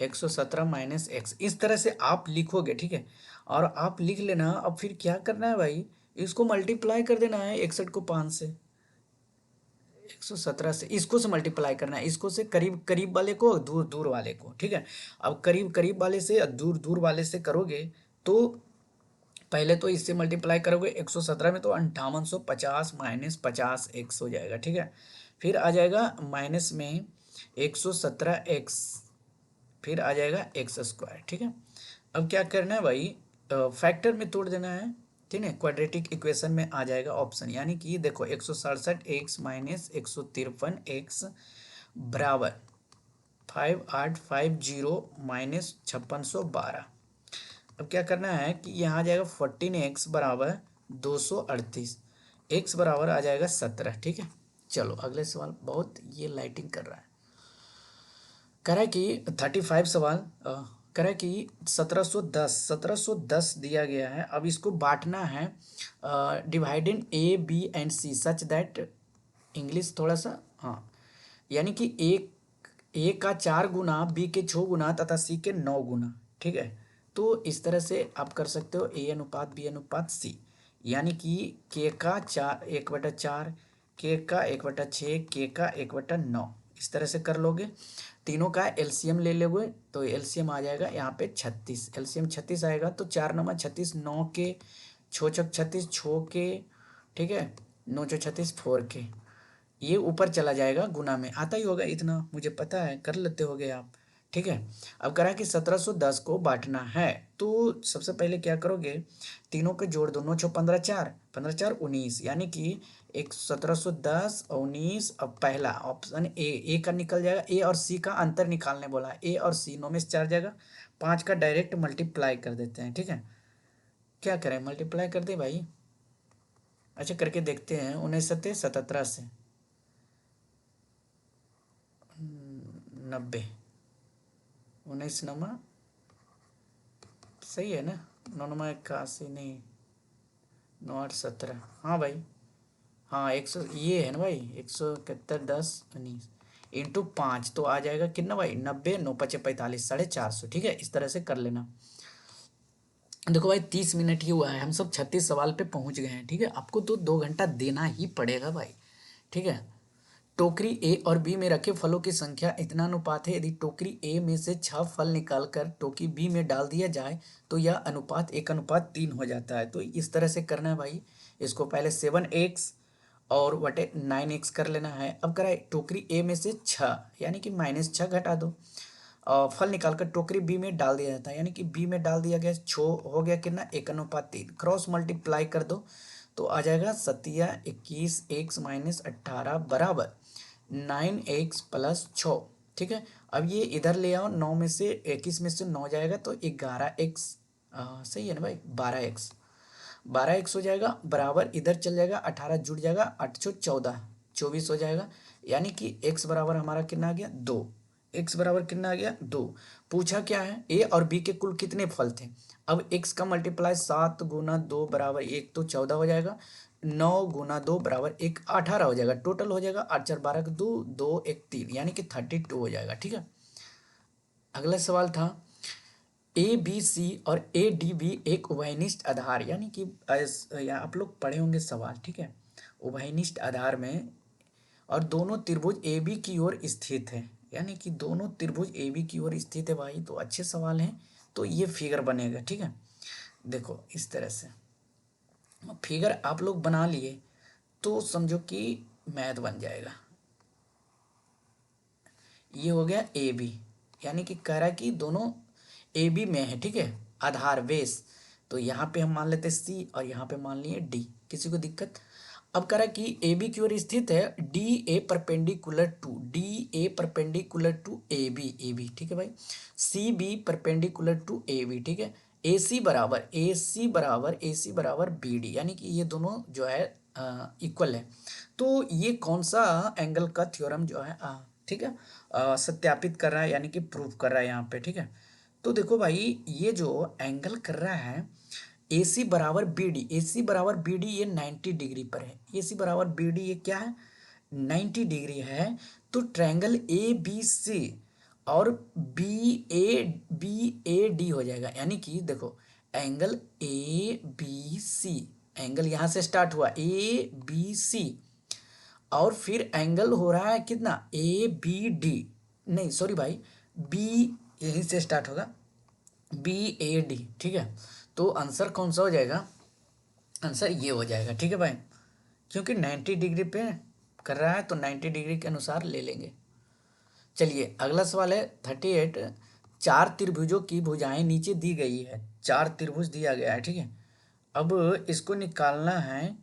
117 minus x. इस तरह से आप लिखोगे। ठीक है, और आप लिख लेना। अब फिर क्या करना है भाई, इसको मल्टीप्लाई कर देना है, 61 को 5 से, 117 से, इसको से मल्टीप्लाई करना है, इसको से करीब करीब वाले को, दूर दूर वाले को। ठीक है, अब करीब करीब वाले से दूर दूर वाले से करोगे तो पहले तो इससे मल्टीप्लाई करोगे 117 में, तो 5850 माइनस 50 एक्स हो जाएगा। ठीक है, फिर आ जाएगा माइनस में 117 एक्स, फिर आ जाएगा एक्स स्क्वायर। ठीक है, अब क्या करना है भाई, फैक्टर में तोड़ देना है। ठीक है, क्वाड्रेटिक इक्वेशन में आ जाएगा ऑप्शन, यानी कि देखो 167 एक्स माइनस 153 एक्स बराबर 5850 माइनस 5612। अब क्या करना है कि यहाँ आ जाएगा 14 एक्स बराबर 238, एक्स बराबर आ जाएगा 17। ठीक है, चलो अगले सवाल, बहुत ये लाइटिंग कर रहा है। कह रहा है कि 35 सवाल, कह रहा है कि 1710 दिया गया है। अब इसको बांटना है, divided A B and C such that, English थोड़ा सा, हाँ, यानी कि ए का 4 गुना, बी के 6 गुना तथा सी के 9 गुना। ठीक है, तो इस तरह से आप कर सकते हो, ए अनुपात बी अनुपात सी, यानी कि के का 4 1/4, के का 1/6, के का 1/9, इस तरह से कर लोगे। तीनों का एलसीएम ले लोगे तो एलसीएम आ जाएगा यहाँ पे 36, एलसीएम 36 आएगा, तो 4 9 36, 9 के 6 6 36, 6 के, ठीक है, 9 6 36 4 के, ये ऊपर चला जाएगा, गुना में आता ही होगा, इतना मुझे पता है, कर लेते होगे आप। ठीक है, अब करा कि 1710 को बांटना है, तो सबसे पहले क्या करोगे, तीनों के जोड़ दो, 9 छो 15 4, 15 4 19, यानी कि एक 1710 और 19। अब पहला ऑप्शन ए का निकल जाएगा, ए और सी का अंतर निकालने बोला है, ए और सी 9 में से 4 जाएगा, 5 का डायरेक्ट मल्टीप्लाई कर देते हैं। ठीक है, क्या करें, मल्टीप्लाई कर दे भाई। अच्छा करके देखते हैं, 19 सत्ते 77 से 90, 19 नमा सही है ना, 9 नमा 81, नहीं 9 8 17, हाँ भाई, हाँ 100, ये है ना भाई, 171 10 19 इंटू 5, तो आ जाएगा कितना भाई, 90, 9 पचे 45, 450। ठीक है, इस तरह से कर लेना। देखो भाई 30 मिनट ही हुआ है, हम सब 36 सवाल पे पहुंच गए हैं। ठीक है, आपको तो 2 घंटा देना ही पड़ेगा भाई। ठीक है, टोकरी ए और बी में रखे फलों की संख्या इतना अनुपात है, यदि टोकरी ए में से 6 फल निकालकर टोकरी बी में डाल दिया जाए तो यह अनुपात 1:3 हो जाता है। तो इस तरह से करना है भाई, इसको पहले 7x और वटे 9x कर लेना है। अब कराए टोकरी ए में से 6, यानी कि -6 घटा दो, और फल निकालकर टोकरी बी में डाल दिया जाता है, यानी कि बी में डाल दिया गया, छो हो गया कितना, 1:3, क्रॉस मल्टीप्लाई कर दो तो आ जाएगा 7 21 x -18 बराबर 9x प्लस 6। ठीक है, अब ये इधर ले आओ, 9 में से 21 में से 9 जाएगा तो 11x, सही है ना भाई, 12x, 12x हो जाएगा बराबर, इधर चल जाएगा 18 जुड़ जाएगा, 8 छो 14, 24 हो जाएगा। यानी कि x बराबर हमारा कितना आ गया, 2। x बराबर कितना आ गया, 2। पूछा क्या है, a और b के कुल कितने फल थे। अब x का मल्टीप्लाई 7 गुना 2 बराबर 1, तो 14 हो जाएगा, 9 गुना 2 बराबर 1, 18 हो जाएगा, टोटल हो जाएगा 8 4 12 2 2 1 3, यानी कि 32 हो जाएगा। ठीक है, अगला सवाल था, ए बी सी और ए डी बी एक उभयनिष्ठ आधार, यानी कि या आप लोग पढ़े होंगे सवाल। ठीक है, उभयनिष्ठ आधार में और दोनों त्रिभुज ए बी की ओर स्थित है, यानी कि दोनों त्रिभुज ए बी की ओर स्थित है भाई, तो अच्छे सवाल हैं। तो ये फिगर बनेगा। ठीक है, देखो इस तरह से फिगर आप लोग बना लिए तो समझो कि मैथ बन जाएगा। ये हो गया ए बी, यानी कि कह रहा है कि दोनों ए बी में है। ठीक है, आधार बेस, तो यहाँ पे हम मान लेते सी और यहाँ पे मान लिए डी, किसी को दिक्कत। अब कह रहा है कि ए बी की ओर स्थित है, D A perpendicular to, D A perpendicular to A B. ठीक है भाई, C B perpendicular to A B. ठीक है, ए सी बराबर बी डी, यानी कि ये दोनों जो है इक्वल है। तो ये कौन सा एंगल का थ्योरम जो है, ठीक है, सत्यापित कर रहा है, यानी कि प्रूव कर रहा है यहाँ पे। ठीक है, तो देखो भाई ये जो एंगल कर रहा है ए सी बराबर बी डी, ए सी बराबर बी डी, ये 90 डिग्री पर है। ए सी बराबर बी डी ये क्या है, 90 डिग्री है। तो ट्रायंगल ए बी सी और बी ए डी हो जाएगा, यानी कि देखो angle A B C, angle यहाँ से स्टार्ट हुआ ए बी सी, और फिर एंगल हो रहा है कितना, ए बी डी, नहीं सॉरी भाई, बी, यहीं से स्टार्ट होगा, बी ए डी। ठीक है, तो आंसर कौन सा हो जाएगा, आंसर ये हो जाएगा। ठीक है भाई, क्योंकि 90 डिग्री पे कर रहा है तो 90 डिग्री के अनुसार ले लेंगे। चलिए अगला सवाल है 38, चार त्रिभुजों की भुजाएं नीचे दी गई है, चार त्रिभुज दिया गया है। ठीक है, अब इसको निकालना है,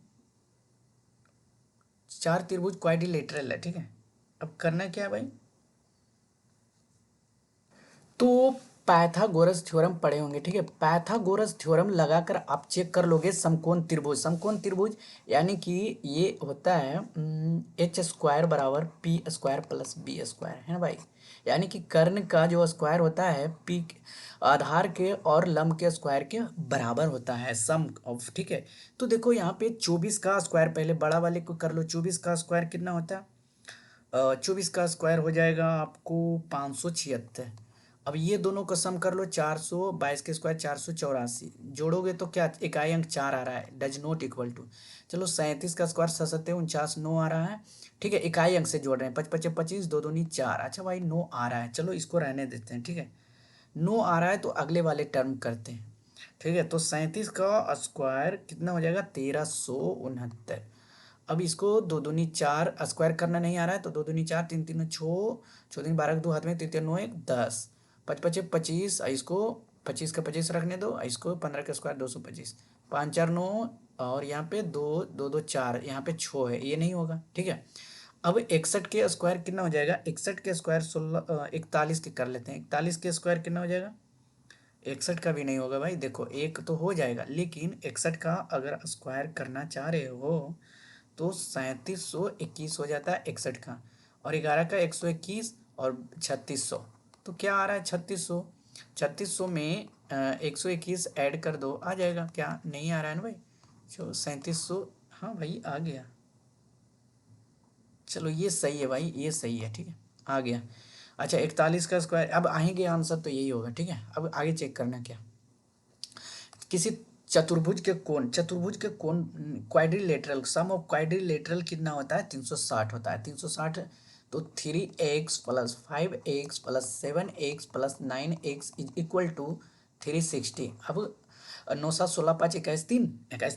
चार त्रिभुज क्वाड्रिलेटरल है। ठीक है, अब करना क्या है भाई, तो पाइथागोरस थ्योरम पढ़े होंगे। ठीक है, पाइथागोरस थ्योरम लगाकर आप चेक कर लोगे समकोण त्रिभुज, समकोण त्रिभुज यानी कि ये होता है एच स्क्वायर बराबर P square plus B square, है ना भाई, यानी कि कर्ण का जो स्क्वायर होता है पी आधार के और लंब के स्क्वायर के बराबर होता है, सम ऑफ। ठीक है, तो देखो यहाँ पे 24 का स्क्वायर, पहले बड़ा वाले को कर लो, 24 का स्क्वायर कितना होता है, 24 का स्क्वायर हो जाएगा आपको 576। अब ये दोनों का सम कर लो, 422 के स्क्वायर 484, जोड़ोगे तो क्या इकाई अंक 4 आ रहा है, डज नॉट इक्वल टू। चलो 37 का स्क्वायर 7 9 आ रहा है। ठीक है, इकाई अंक से जोड़ रहे हैं, 5 5 25 2 2 4, अच्छा भाई 9 आ रहा है, चलो इसको रहने देते हैं। ठीक है, 9 आ रहा है तो अगले वाले टर्म करते हैं। ठीक है, तो 37 का स्क्वायर कितना हो जाएगा, 1369। अब इसको दो दूनी चार स्क्वायर करना नहीं आ रहा है, तो दो दूनी चार, तीन तीन छः, छः तीन 12 दो हाथ में, तीन तीन नौ एक 10, पच पचे 25, इसको 25 का 25 रखने दो, इसको 15 का स्क्वायर 225, 5 4 9, और यहाँ पे दो दो दो चार, यहाँ पे 6 है, ये नहीं होगा, ठीक है। अब 61 के स्क्वायर कितना हो जाएगा, 61 के स्क्वायर 16, 41 के कर लेते हैं, 41 के स्क्वायर कितना हो जाएगा, 61 का भी नहीं होगा भाई, देखो एक तो हो जाएगा, लेकिन 61 का अगर स्क्वायर करना चाह रहे हो तो 3721 हो जाता है 61 का, और 11 का 121, और 3600, तो क्या आ रहा है 3600, 3600 में 121 ऐड कर दो, आ जाएगा, क्या नहीं आ रहा है ना भाई, चलो 3700, हाँ भाई आ गया, चलो ये सही है भाई, ये सही है, ठीक है, आ गया। अच्छा 41 का स्क्वायर, अब आएंगे आंसर तो यही होगा, ठीक है। अब आगे चेक करना क्या, किसी चतुर्भुज के कोण क्वाड्रिलेटरल, सम ऑफ क्वाड्रिलेटरल कितना होता है, 360 होता है, 360, तो 3x plus 5x plus 7x plus 9x is equal to 360। अब 9 7 16 5 21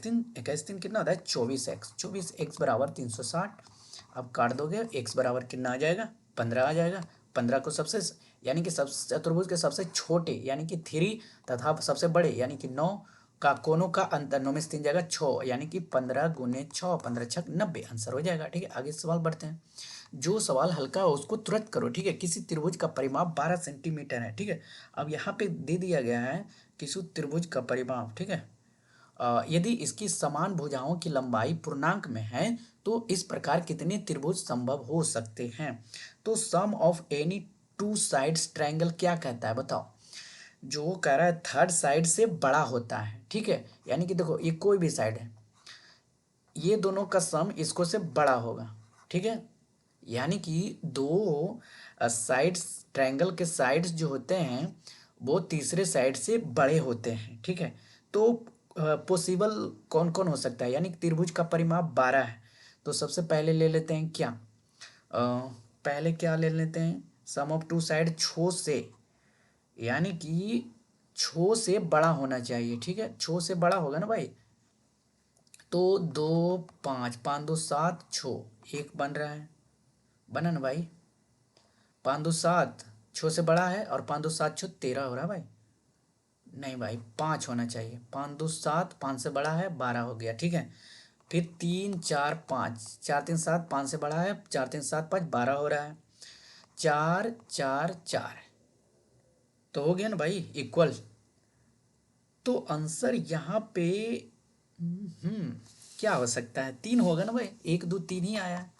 3, 21 3 कितना होता है 24x, 24x बराबर 360। अब काट दोगे, x बराबर कितना आ जाएगा 15 आ जाएगा, 15 को सबसे, यानी कि सब चतुर्भुज के सबसे छोटे यानी कि 3 तथा सबसे बड़े यानी कि 9 का कोनों का अंतर, 9 में से 3 जाएगा 6, यानी कि 15 गुने 6, 15 छक 90 आंसर हो जाएगा, ठीक है। आगे सवाल बढ़ते हैं, जो सवाल हल्का हो उसको तुरंत करो, ठीक है। किसी त्रिभुज का परिमाप 12 सेंटीमीटर है, ठीक है। अब यहाँ पे दे दिया गया है किसी त्रिभुज का परिमाप, ठीक है। यदि इसकी समान भुजाओं की लंबाई पूर्णांक में है तो इस प्रकार कितने त्रिभुज संभव हो सकते हैं। तो sum of any two sides triangle क्या कहता है बताओ, जो कह रहा है थर्ड साइड से बड़ा होता है, ठीक है। यानी कि देखो ये कोई भी साइड है, ये दोनों का सम इसको से बड़ा होगा, ठीक है। यानी कि दो साइड्स, ट्रायंगल के साइड्स जो होते हैं वो तीसरे साइड से बड़े होते हैं, ठीक है। तो पॉसिबल कौन कौन हो सकता है, यानी कि त्रिभुज का परिमाप 12 है, तो सबसे पहले ले लेते हैं क्या, पहले क्या ले लेते हैं, सम ऑफ टू साइड छो से, यानी कि छो से बड़ा होना चाहिए, ठीक है। छो से बड़ा होगा ना भाई, तो 2 5, 5 2 7 छो, एक बन रहा है, बना ना भाई, 5 2 7 छो से बड़ा है, और 5 2 7 छो 13 हो रहा है भाई, नहीं भाई 5 होना चाहिए, 5 2 7 5 से बड़ा है 12 हो गया, ठीक है। फिर 3 4 5, 4 3 7 5 से बड़ा है, 4 3 7 5 12 हो रहा है, 4 4 4, तो हो गया ना भाई इक्वल। तो आंसर यहाँ पे हम्म क्या हो सकता है, 3 होगा ना भाई, 1 2 3 ही आया है।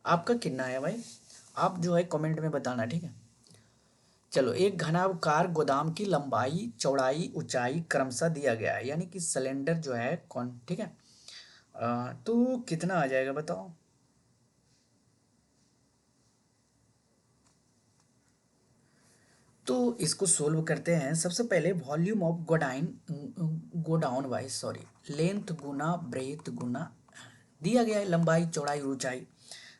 आपका कितना आया भाई, आप जो है कमेंट में बताना, ठीक है। चलो, एक घनाकार गोदाम की लंबाई चौड़ाई ऊंचाई क्रमशः दिया गया है, यानी कि सिलेंडर जो है कौन, ठीक है। तो कितना आ जाएगा बताओ, तो इसको सोल्व करते हैं। सबसे पहले volume of godown by sorry length गुना ब्रेथ गुना दिया गया है, लंबाई चौड़ाई ऊंचाई,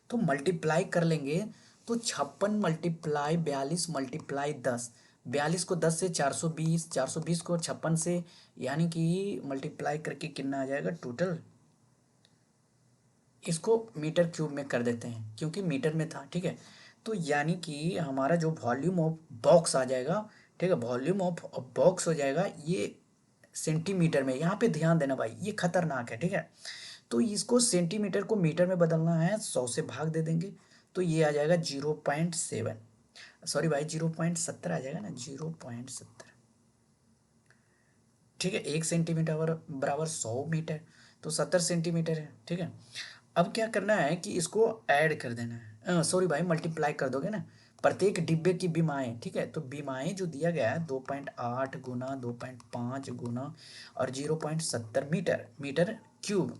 तो मल्टीप्लाई कर लेंगे, तो 56 मल्टीप्लाई 42 मल्टीप्लाई 10, 42 को 10 से 420, 420 को 56 से, यानी कि मल्टीप्लाई करके कितना आ जाएगा टोटल, इसको मीटर क्यूब में कर देते हैं क्योंकि मीटर में था, ठीक है। तो यानी कि हमारा जो वॉल्यूम ऑफ बॉक्स आ जाएगा, ठीक है, वॉल्यूम ऑफ बॉक्स हो जाएगा ये सेंटीमीटर में, यहाँ पे ध्यान देना भाई ये खतरनाक है, ठीक है। तो इसको सेंटीमीटर को मीटर में बदलना है, 100 से भाग दे देंगे, तो ये आ जाएगा 0.7, सॉरी भाई 0.70 आ जाएगा ना, 0.70, ठीक है। 1 सेंटीमीटर बराबर 100 मीटर, तो 70 सेंटीमीटर है, ठीक है। अब क्या करना है कि इसको ऐड कर देना है, सॉरी भाई मल्टीप्लाई कर दोगे ना, प्रत्येक डिब्बे की बीमाएँ, ठीक है। तो बीमाएँ जो दिया गया है 2.8 गुना 2.5 गुना और 0.70 मीटर, मीटर क्यूब,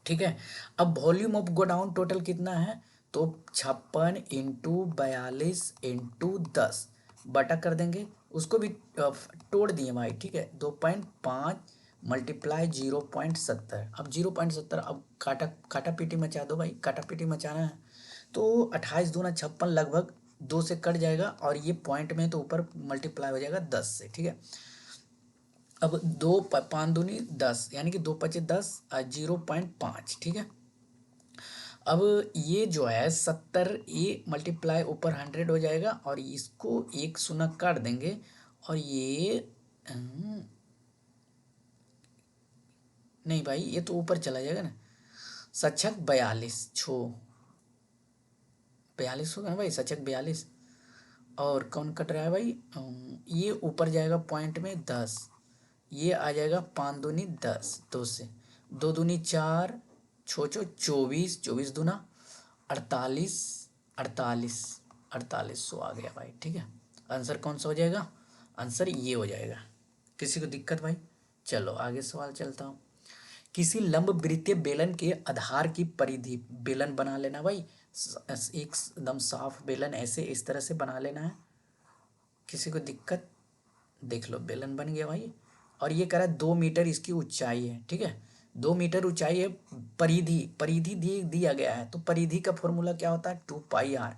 ठीक है। अब वॉल्यूम ऑफ गोडाउन टोटल कितना है, तो 56 × 42 × 10 बटा कर देंगे, उसको भी तोड़ दिए भाई, ठीक है। 2.5 मल्टीप्लाई 0.70, अब 0.70, अब काटा काटा पीटी मचा दो भाई, काटा पीटी मचाना है, तो 28 दूना 56, लगभग 2 से कट जाएगा, और ये पॉइंट में तो ऊपर मल्टीप्लाई हो जाएगा 10 से, ठीक है। अब 2 5 दूनी 10, यानी कि 2 5 10, 0.5, ठीक है। अब ये जो है 70, ये मल्टीप्लाई ऊपर 100 हो जाएगा और इसको एक शून्य काट देंगे और ये नहीं भाई, ये तो ऊपर चला जाएगा ना। सचक 42 छो 42 होगा ना भाई, सचक 42। और कौन कट रहा है भाई, ये ऊपर जाएगा पॉइंट में 10, ये आ जाएगा 5 दूनी 10, 2 से 2 दूनी 4, छो छो 24, 24 दूना 48, 48, 4800 आ गया भाई। ठीक है, आंसर कौन सा हो जाएगा, आंसर ये हो जाएगा। किसी को दिक्कत भाई? चलो आगे सवाल चलता हूँ। किसी लंब वृत्तीय बेलन के आधार की परिधि, बेलन बना लेना भाई, एकदम साफ बेलन ऐसे इस तरह से बना लेना है। किसी को दिक्कत? देख लो बेलन बन गया भाई। और ये कह रहा है 2 मीटर इसकी ऊंचाई है। ठीक है, 2 मीटर ऊंचाई है। परिधि, परिधि दिया गया है, तो परिधि का फॉर्मूला क्या होता है, 2 पाई आर।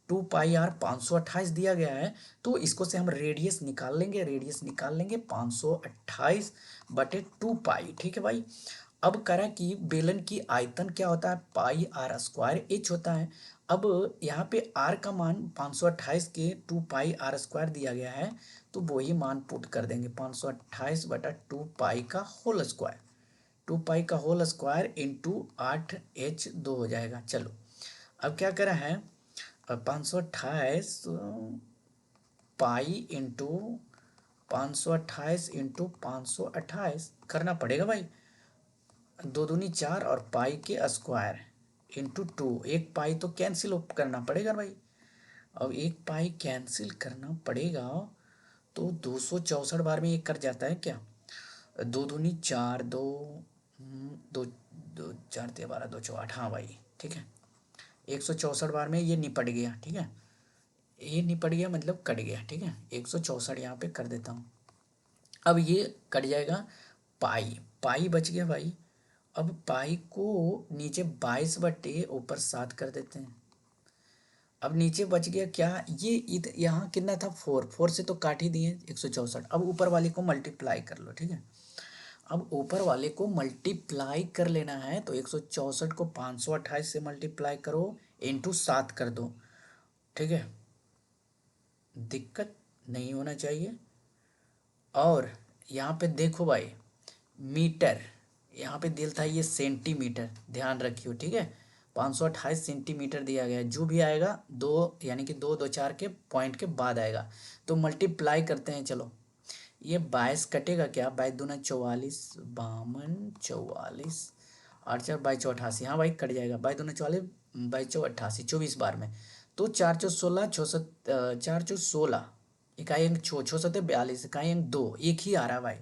2 पाई आर 528 दिया गया है, तो इसको से हम रेडियस निकाल लेंगे, रेडियस निकाल लेंगे 528/2 पाई। ठीक है भाई। अब करा कि बेलन की आयतन क्या होता है, पाई r² एच होता है। अब यहाँ पे r का मान 528 के 2 पाई r² दिया गया है, तो वही मान पुट कर देंगे, 528/2 पाई का होल स्क्वायर। 2 पाई का होल स्क्वायर इंटू 8h2 हो जाएगा। चलो अब क्या करा है, 528 पाई इंटू 528 करना पड़ेगा भाई। 2 दूनी 4 और पाई के स्क्वायर इंटू 2। एक पाई तो कैंसिल करना पड़ेगा भाई। अब एक पाई कैंसिल करना पड़ेगा, तो 264 बार में ये कर जाता है क्या, 2 दूनी 4, 2 दो, 2 4 12 2 4 8, हाँ भाई ठीक है। 164 बार में ये निपट गया। ठीक है, ये निपट गया मतलब कट गया। ठीक है, 164 यहाँ पे कर देता हूँ। अब ये कट जाएगा, पाई पाई बच गया भाई। अब पाई को नीचे 22 ऊपर 7 कर देते हैं। अब नीचे बच गया क्या, ये यहाँ कितना था, 4 से तो काट ही दिए 164। अब ऊपर वाले को मल्टीप्लाई कर लो। ठीक है, अब ऊपर वाले को मल्टीप्लाई कर लेना है, तो 164 को 528 से मल्टीप्लाई करो, इंटू 7 कर दो। ठीक है, दिक्कत नहीं होना चाहिए। और यहाँ पे देखो भाई, मीटर यहाँ पे दिया था, ये सेंटीमीटर ध्यान रखियो। ठीक है, 528 सेंटीमीटर दिया गया है। जो भी आएगा दो, यानी कि 2 2 4 के पॉइंट के बाद आएगा, तो मल्टीप्लाई करते हैं। चलो ये 22 कटेगा क्या, 22 दूना 44, 52 44, 8 4 22 88, हाँ भाई कट जाएगा। 22 दूना 44, 22 88, 24 बार में, तो 4 4 16, 4 4 16, इकाई अंक 6 6 7 42, इकाई अंक 2, एक ही आ रहा है भाई।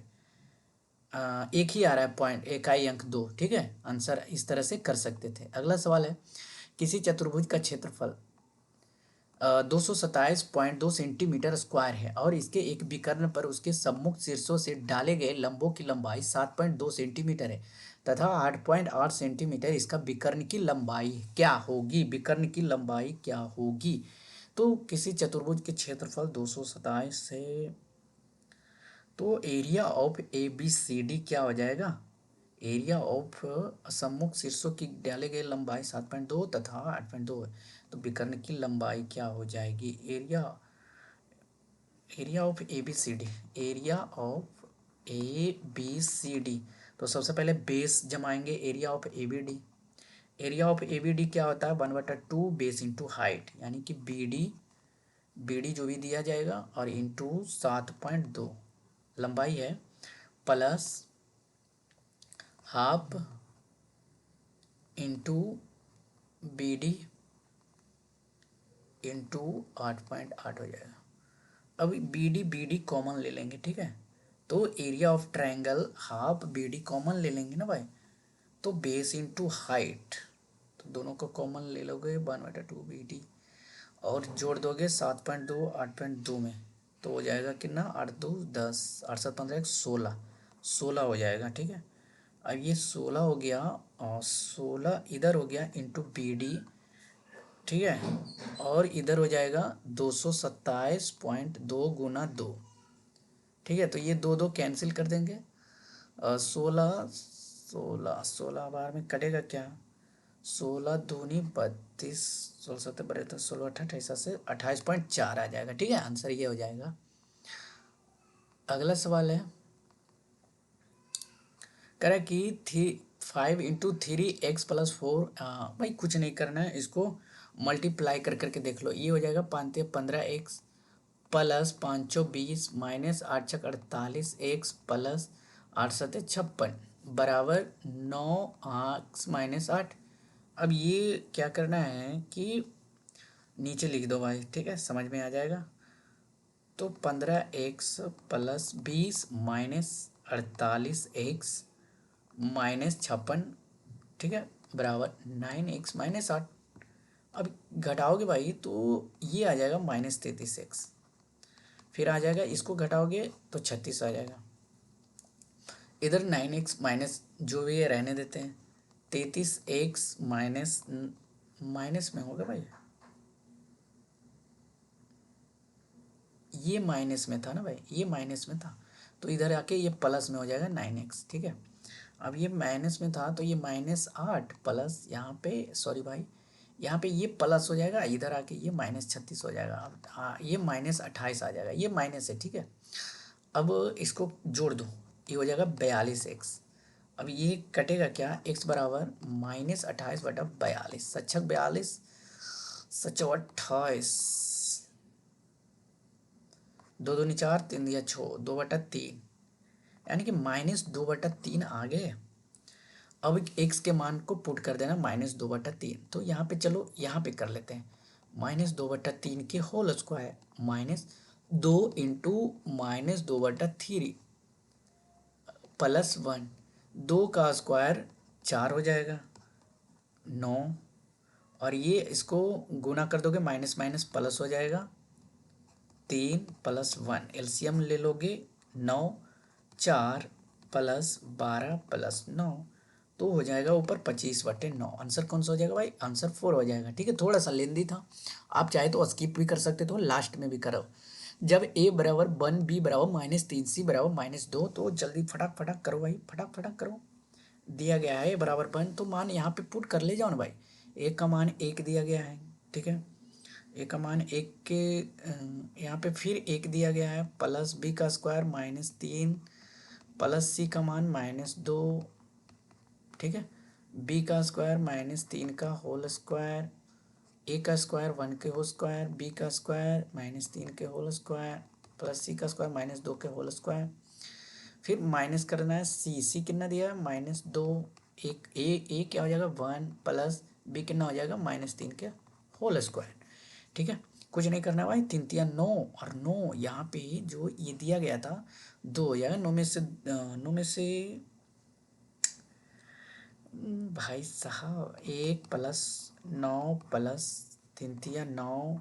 एक ही आ रहा है पॉइंट, इकाई अंक 2। ठीक है, आंसर इस तरह से कर सकते थे। अगला सवाल है, किसी चतुर्भुज का क्षेत्रफल 227.2 सेंटीमीटर स्क्वायर है और इसके एक विकर्ण पर उसके सम्मुख शीर्षों से डाले गए लंबों की लंबाई 7.2 सेंटीमीटर है तथा 8.8 सेंटीमीटर इसका विकर्ण की लंबाई क्या होगी, विकर्ण की लंबाई क्या होगी। तो किसी चतुर्भुज के क्षेत्रफल 227 से, तो area of A B C D क्या हो जाएगा, एरिया ऑफ सम्मुख शीर्षों की डाले गए लंबाई 7.2 तथा 8.2 है, तो विकर्ण की लंबाई क्या हो जाएगी, area, area of A B C D, area of A B C D. तो सबसे पहले बेस जमाएंगे, area of A B D. Area of A B D क्या होता है, 1/2 बेस इंटू हाइट, यानी कि बी डी जो भी दिया जाएगा और इंटू 7.2 लंबाई है, plus half into B D into 8.8 हो जाएगा। अब बी डी कॉमन ले लेंगे। ठीक है, तो area of triangle half B D common ले लेंगे ना भाई, तो बेस इंटू हाइट, तो दोनों को कॉमन ले लोगे 1/2 बी डी और जोड़ दोगे 7.2 8.2 में, तो हो जाएगा कितना, 8 2 10, 8 7 15 16, 16 हो जाएगा। ठीक है, अब ये 16 हो गया और 16 इधर हो गया इंटू बी डी। ठीक है, और इधर हो जाएगा 227.2 गुना 2। ठीक है, तो ये 2 2 कैंसिल कर देंगे, 16 16 16 बार में कटेगा क्या, 16 दूनी 32, 16 सत्तर बड़े तो 16 28 से 28.4 आ जाएगा। ठीक है, आंसर ये हो जाएगा। अगला सवाल है, कह रहा है कि 5 × 3x+4, भाई कुछ नहीं करना है, इसको मल्टीप्लाई कर करके देख लो। ये हो जाएगा 5×15x plus 520 minus 8×6 = 48x plus 8×7 = 56 बराबर 9x-8। अब ये क्या करना है कि नीचे लिख दो भाई, ठीक है, समझ में आ जाएगा। तो 15x plus 20 minus 48x minus 56, ठीक है, बराबर 9x-8। अब घटाओगे भाई तो ये आ जाएगा -33x, फिर आ जाएगा, इसको घटाओगे तो 36 आ जाएगा। इधर 9x माइनस जो भी है रहने देते हैं, 33x माइनस माइनस में होगा भाई, ये माइनस में था ना भाई, ये माइनस में था, तो इधर आके ये प्लस में हो जाएगा 9x। ठीक है, अब ये माइनस में था तो ये -8 प्लस यहाँ पे, सॉरी भाई, यहाँ पे ये प्लस हो जाएगा, इधर आके ये -36 हो जाएगा। अब हाँ, ये -28 आ जाएगा, ये माइनस है। ठीक है, अब इसको जोड़ दो, ये हो जाएगा 42x। अब ये कटेगा क्या, x बराबर -28/42, सच्चक 42, सच्चो 28, 2 दूनी 4, 3 दिया 6, 2/3, यानी कि -2/3 आ गए। अब x के मान को पुट कर देना -2/3, तो यहाँ पे चलो यहाँ पे कर लेते हैं, -2/3 के होल स्क्वायर -2 इंटू -2/3 +1, 2 का स्क्वायर 4 हो जाएगा 9, और ये इसको गुना कर दोगे माइनस माइनस प्लस हो जाएगा 3 + 1, एलसीएम ले लोगे 9, 4 + 12 + 9, तो हो जाएगा ऊपर 25/9। आंसर कौन सा हो जाएगा भाई, आंसर 4 हो जाएगा। ठीक है, थोड़ा सा लेंदी था, आप चाहे तो स्किप भी कर सकते थे, लास्ट में भी करो। जब a बराबर 1, b बराबर -3, c बराबर -2, तो जल्दी फटाक फटाक करो भाई, फटाक फटाक करो। दिया गया है a बराबर 1, तो मान यहाँ पे पुट कर ले जाओ ना भाई, a का मान 1 दिया गया है। ठीक है, a का मान 1 के यहाँ पे फिर 1 दिया गया है, प्लस b का स्क्वायर -3 प्लस c का मान -2। ठीक है, b का स्क्वायर -3 का होल स्क्वायर, a का स्क्वायर 1 के होल स्क्वायर, b का स्क्वायर -3 के होल स्क्वायर प्लस c का स्क्वायर -2 के होल स्क्वायर, फिर माइनस करना है c कितना दिया है -2, एक a क्या हो जाएगा 1 प्लस b कितना हो जाएगा -3 के होल स्क्वायर। ठीक है, कुछ नहीं करना भाई, 3 तिया 9, और 9 यहाँ पे जो ये दिया गया था 2 हो जाएगा, 9 में से भाई साहब 1 + 9 प्लस 3 तिया 9,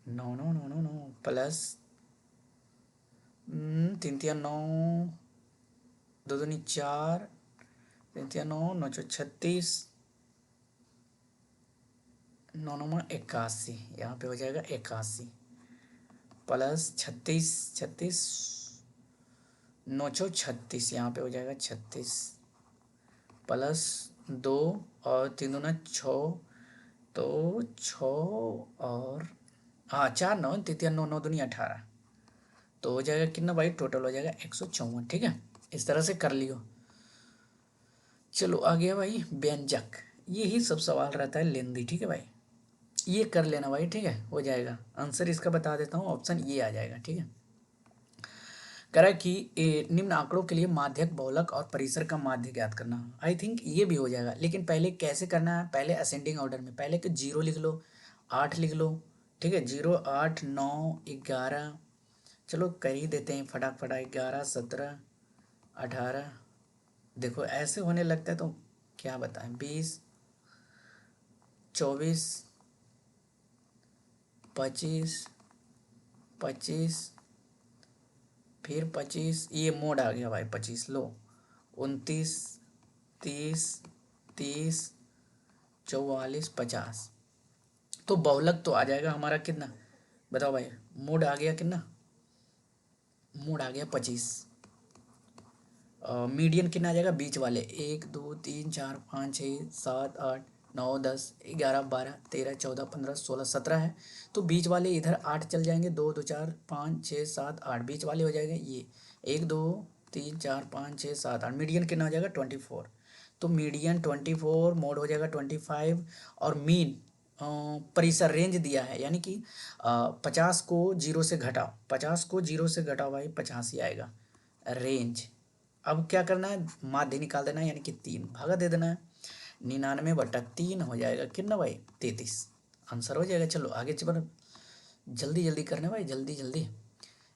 9 9 9 9 9 प्लस 3 तिया 9, 2 दूनी 4, 3 तिया 9, 9 चौ 36, 9 9 81, यहाँ पे हो जाएगा 81 प्लस 36, 36, 9 चौ 36, यहाँ पे हो जाएगा 36 प्लस 2 और 3 दूना 6, तो 6 और हाँ 4 9 3 9 9 दूनी 18, तो हो जाएगा कितना भाई, टोटल हो जाएगा 154। ठीक है, इस तरह से कर लियो। चलो आ गया भाई व्यंजक, यही सब सवाल रहता है लेंदी। ठीक है भाई, ये कर लेना भाई, ठीक है, हो जाएगा। आंसर इसका बता देता हूँ, ऑप्शन ये आ जाएगा। ठीक है, कह रहा है कि निम्न आंकड़ों के लिए माध्यक, बहुलक और परिसर का माध्य ज्ञात करना। आई थिंक ये भी हो जाएगा, लेकिन पहले कैसे करना है, पहले असेंडिंग ऑर्डर में, पहले कि 0 लिख लो, 8 लिख लो। ठीक है, 0 8 9 11, चलो कर ही देते हैं फटाक फटाक, 11 17 18, देखो ऐसे होने लगता है तो क्या बताएं, 20 24 25 25, फिर 25, ये मोड आ गया भाई 25, लो 29 30 30 44 50, तो बहुलक तो आ जाएगा हमारा कितना, बताओ भाई, मोड आ गया कितना, मोड आ गया 25, मीडियन कितना आ जाएगा, बीच वाले 1 2 3 4 5 6 7 8 9 10 11 12 13 14 15 16 17 है। तो बीच वाले इधर 8 चल जाएंगे, 2 2 4 5 6 7 8 बीच वाले हो जाएंगे ये 1 2 3 4 5 6 7 8। मीडियन कितना हो जाएगा 24। तो मीडियन 24, मोड हो जाएगा 25 और मीन परिसर रेंज दिया है, यानी कि 50 को 0 से घटाओ, 50 को 0 से घटाओ भाई 50 ही आएगा रेंज। अब क्या करना है, माध्य निकाल देना है, यानी कि 3 भागा दे देना है, 99/3 हो जाएगा कितना भाई 33, आंसर हो जाएगा। चलो आगे चलो, जल्दी जल्दी करना भाई, जल्दी जल्दी।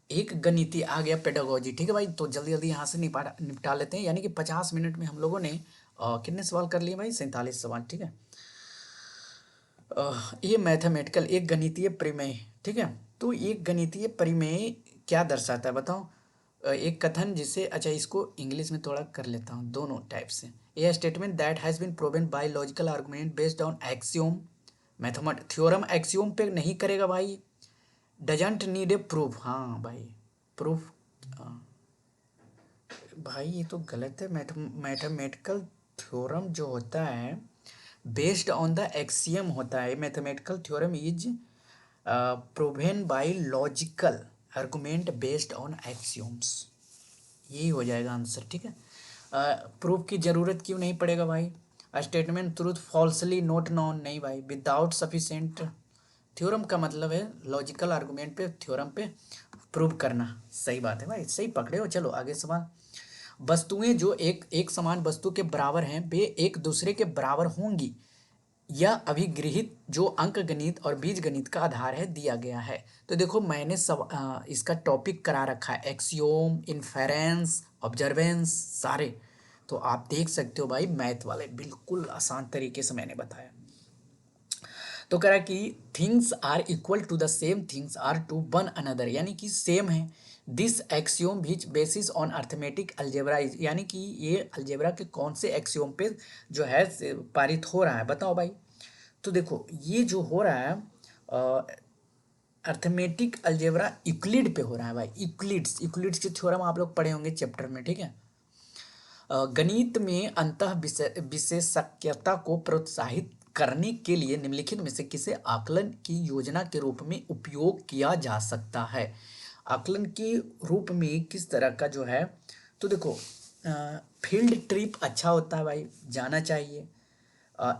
एक गणितीय आ गया पेडागोजी, ठीक है भाई, तो जल्दी जल्दी यहाँ से निपटा लेते हैं। यानी कि 50 मिनट में हम लोगों ने कितने सवाल कर लिए भाई, 47 सवाल, ठीक है। ये मैथमेटिकल एक गणितीय परिमेय, ठीक है। तो एक गणितीय परिमेय क्या दर्शाता है बताओ। एक कथन जिसे, अच्छा इसको इंग्लिश में थोड़ा कर लेता हूँ दोनों टाइप से। A statement that has been proven by logical argument based on axiom मैथमेट थ्योरम। एक्सियोम पे नहीं करेगा भाई, डजंट नीड ए प्रूफ। हाँ भाई प्रूफ, भाई ये तो गलत है। मैथमेटिकल थ्योरम जो होता है बेस्ड ऑन द एक्सियम होता है। Mathematical theorem is proven by logical argument based on axioms, यही हो जाएगा आंसर, ठीक है। प्रूफ की ज़रूरत क्यों नहीं पड़ेगा भाई। Statement truth falsely note non, नहीं भाई, विदाउट सफिशेंट। थ्योरम का मतलब है लॉजिकल आर्गुमेंट पे, थ्योरम पे प्रूव करना। सही बात है भाई, सही पकड़े हो। चलो आगे सवाल। वस्तुएं जो एक एक समान वस्तु के बराबर हैं वे एक दूसरे के बराबर होंगी, यह अभिगृहित जो अंकगणित और बीजगणित का आधार है दिया गया है। तो देखो मैंने इसका टॉपिक करा रखा है एक्सियोम, इन्फेरेंस, ऑब्जर्वेंस सारे। तो आप देख सकते हो भाई मैथ वाले बिल्कुल आसान तरीके से मैंने बताया। तो कह रहा कि things are equal to the same things are to one another, यानी कि सेम है। This axiom which basis on arithmetic algebra, यानी कि ये अलजेब्रा के कौन से एक्सियोम पे जो है पारित हो रहा है बताओ भाई। तो देखो ये जो हो रहा है अर्थमेटिक अलजेब्रा यूक्लिड पे हो रहा है भाई। यूक्लिड्स के थ्योरम आप लोग पढ़े होंगे चैप्टर में, ठीक है। गणित में अंतः विशेषज्ञता को प्रोत्साहित करने के लिए निम्नलिखित में से किसे आकलन की योजना के रूप में उपयोग किया जा सकता है। आकलन के रूप में किस तरह का जो है, तो देखो फील्ड ट्रिप अच्छा होता है भाई, जाना चाहिए।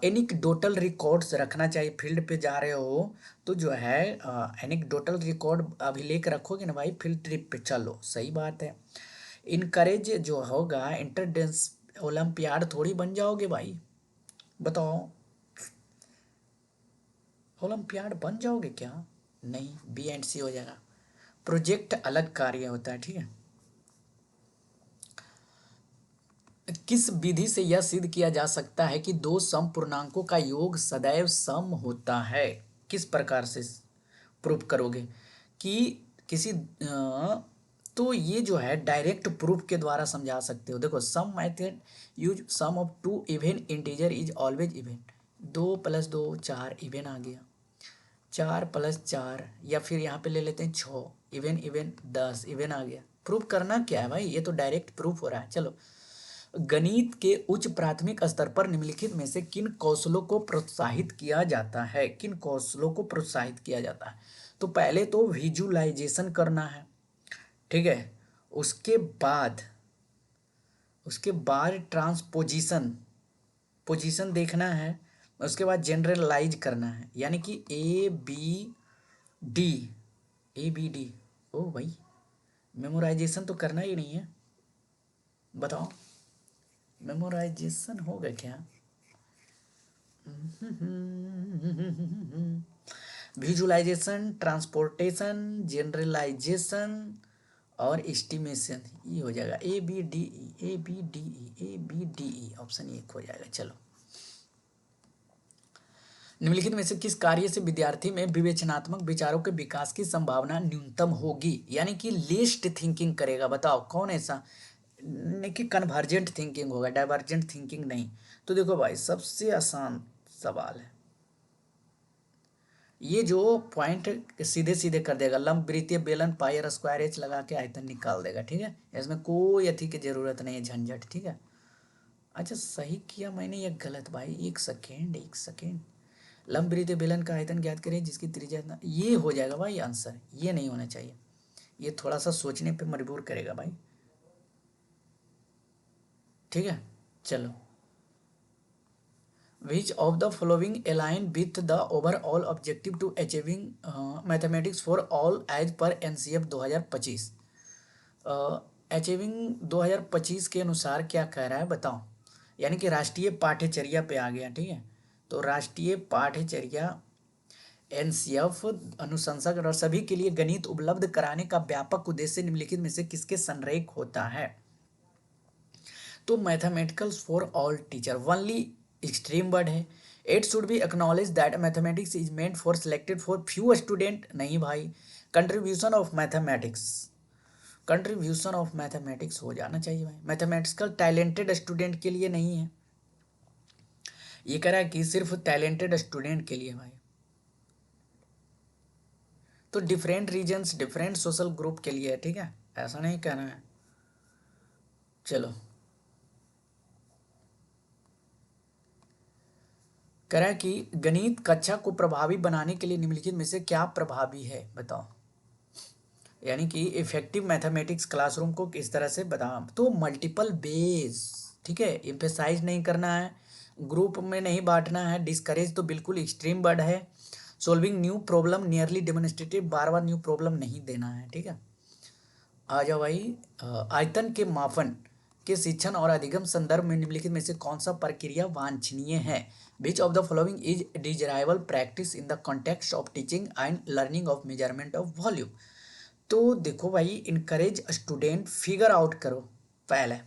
एनिक्डोटल रिकॉर्ड्स रखना चाहिए, फील्ड पे जा रहे हो तो जो है एनिक्डोटल रिकॉर्ड अभिलेख रखोगे ना भाई, फील्ड ट्रिप पे चलो, सही बात है। इनकरेज जो होगा इंटरडेंस ओलंपियाड थोड़ी बन जाओगे भाई, बताओ ओलंपियाड बन जाओगे क्या, नहीं, बी एंड सी हो जाएगा। प्रोजेक्ट अलग कार्य होता है, ठीक है। किस विधि से यह सिद्ध किया जा सकता है कि दो सम पूर्णांकों का योग सदैव सम होता है, किस प्रकार से प्रूफ करोगे कि किसी तो ये जो है डायरेक्ट प्रूफ के द्वारा समझा सकते हो। देखो some method use sum of two even integer is always even, 2 + 2 4 even आ गया, 4 + 4 या फिर यहाँ पे ले लेते हैं 6 इवन इवन 10 इवन आ गया। प्रूफ करना क्या है भाई, ये तो डायरेक्ट प्रूफ हो रहा है। चलो गणित के उच्च प्राथमिक स्तर पर निम्नलिखित में से किन कौशलों को प्रोत्साहित किया जाता है, किन कौशलों को प्रोत्साहित किया जाता है। तो पहले तो विजुलाइजेशन करना है, ठीक है। उसके बाद ट्रांसपोजिशन, पोजीशन देखना है। उसके बाद जनरलाइज करना है, यानी कि डी ABD। ओ भाई मेमोराइजेशन तो करना ही नहीं है, बताओ मेमोराइजेशन होगा क्या। विजुलाइजेशन, ट्रांसपोर्टेशन, जनरलाइजेशन और एस्टिमेशन, ये हो जाएगा ABDE ऑप्शन 1 हो जाएगा। चलो निम्नलिखित में से किस कार्य से विद्यार्थी में विवेचनात्मक विचारों के विकास की संभावना न्यूनतम होगी, यानी कि लीस्ट थिंकिंग करेगा, बताओ कौन ऐसा, नहीं कि कन्वर्जेंट थिंकिंग होगा, डाइवर्जेंट थिंकिंग नहीं। तो देखो भाई सबसे आसान सवाल है, ये जो पॉइंट सीधे सीधे कर देगा, लंब वृत्तीय बेलन पाई और स्क्वायर एच लगा के आयतन निकाल देगा, ठीक है। इसमें कोई अथी की जरूरत नहीं है, झंझट, ठीक है। अच्छा सही किया मैंने या गलत भाई, एक सेकेंड एक सेकेंड। लंब वृत्तीय बेलन का आयतन ज्ञात करें जिसकी त्रिज्या, ये हो जाएगा भाई आंसर, ये नहीं होना चाहिए, ये थोड़ा सा सोचने पे मजबूर करेगा भाई, ठीक है। चलो, which of the following align with the overall objective to achieving mathematics for all as per NCF 2025। Achieving 2025 के अनुसार क्या कह रहा है बताओ, यानी कि राष्ट्रीय पाठ्यचर्या पे आ गया, ठीक है। तो राष्ट्रीय पाठ्यचर्या एनसीएफ अनुशंसक और सभी के लिए गणित उपलब्ध कराने का व्यापक उद्देश्य निम्नलिखित में से किसके संरेख होता है। तो mathematicals for all teacher only extreme word है। It should be acknowledge that mathematics is meant for selected for few student, नहीं भाई। Contribution of mathematics, contribution of mathematics हो जाना चाहिए भाई, मैथमेटिकल टैलेंटेड स्टूडेंट के लिए नहीं है, ये कह रहा है कि सिर्फ टैलेंटेड स्टूडेंट के लिए भाई। तो different reasons different social group के लिए है, ठीक है, ऐसा नहीं कहना है। चलो, कह रहा है कि गणित कक्षा को प्रभावी बनाने के लिए निम्नलिखित में से क्या प्रभावी है बताओ, यानी कि इफेक्टिव मैथमेटिक्स क्लासरूम को किस तरह से बताओ। तो मल्टीपल बेस, ठीक है, एम्फेसाइज नहीं करना है, ग्रुप में नहीं बांटना है, डिस्करेज तो बिल्कुल एक्सट्रीम वर्ड है, solving new problem nearly demonstrative, बार बार न्यू प्रॉब्लम नहीं देना है, ठीक है। आ जाओ भाई, आयतन के मापन के शिक्षण और अधिगम संदर्भ में निम्नलिखित में से कौन सा प्रक्रिया वांछनीय है। Which of the following is desirable practice in the context of teaching and learning of measurement of volume. तो देखो भाई, इनकरेज स्टूडेंट फिगर आउट करो पहले।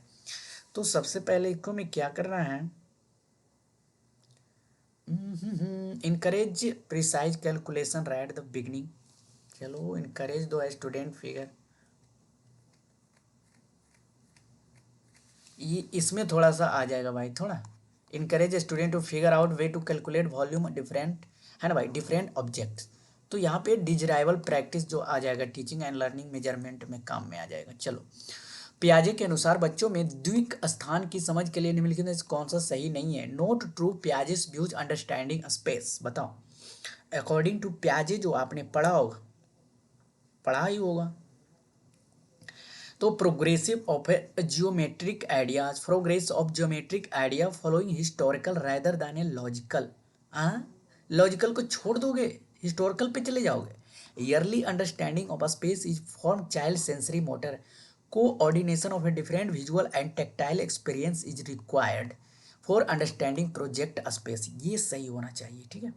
तो सबसे पहले इसको में क्या करना है, encourage precise calculation right the beginning. चलो, इनकरेज दो स्टूडेंट फिगर, ये इसमें थोड़ा सा आ जाएगा भाई, थोड़ा encourage student to figure out way to calculate volume different, है ना भाई, डिफरेंट ऑब्जेक्ट्स। तो यहाँ पे डिजराइबल प्रैक्टिस जो आ जाएगा टीचिंग एंड लर्निंग मेजरमेंट में काम में आ जाएगा। चलो, पियाजे के अनुसार बच्चों में द्विक स्थान की समझ के लिए निम्नलिखित में से कौन सा सही नहीं है। Note true Piaget's views understanding space, बताओ। अकॉर्डिंग टू पियाजे जो आपने पढ़ा होगा, पढ़ा ही होगा, तो progressive of geometric ideas, progress of geometric idea following historical rather than a logical. हाँ, लॉजिकल को छोड़ दोगे, हिस्टोरिकल पे चले जाओगे। Yearly understanding of a space is form child sensory motor, coordination of a different visual and tactile experience is required for understanding project space, ये सही होना चाहिए, ठीक है।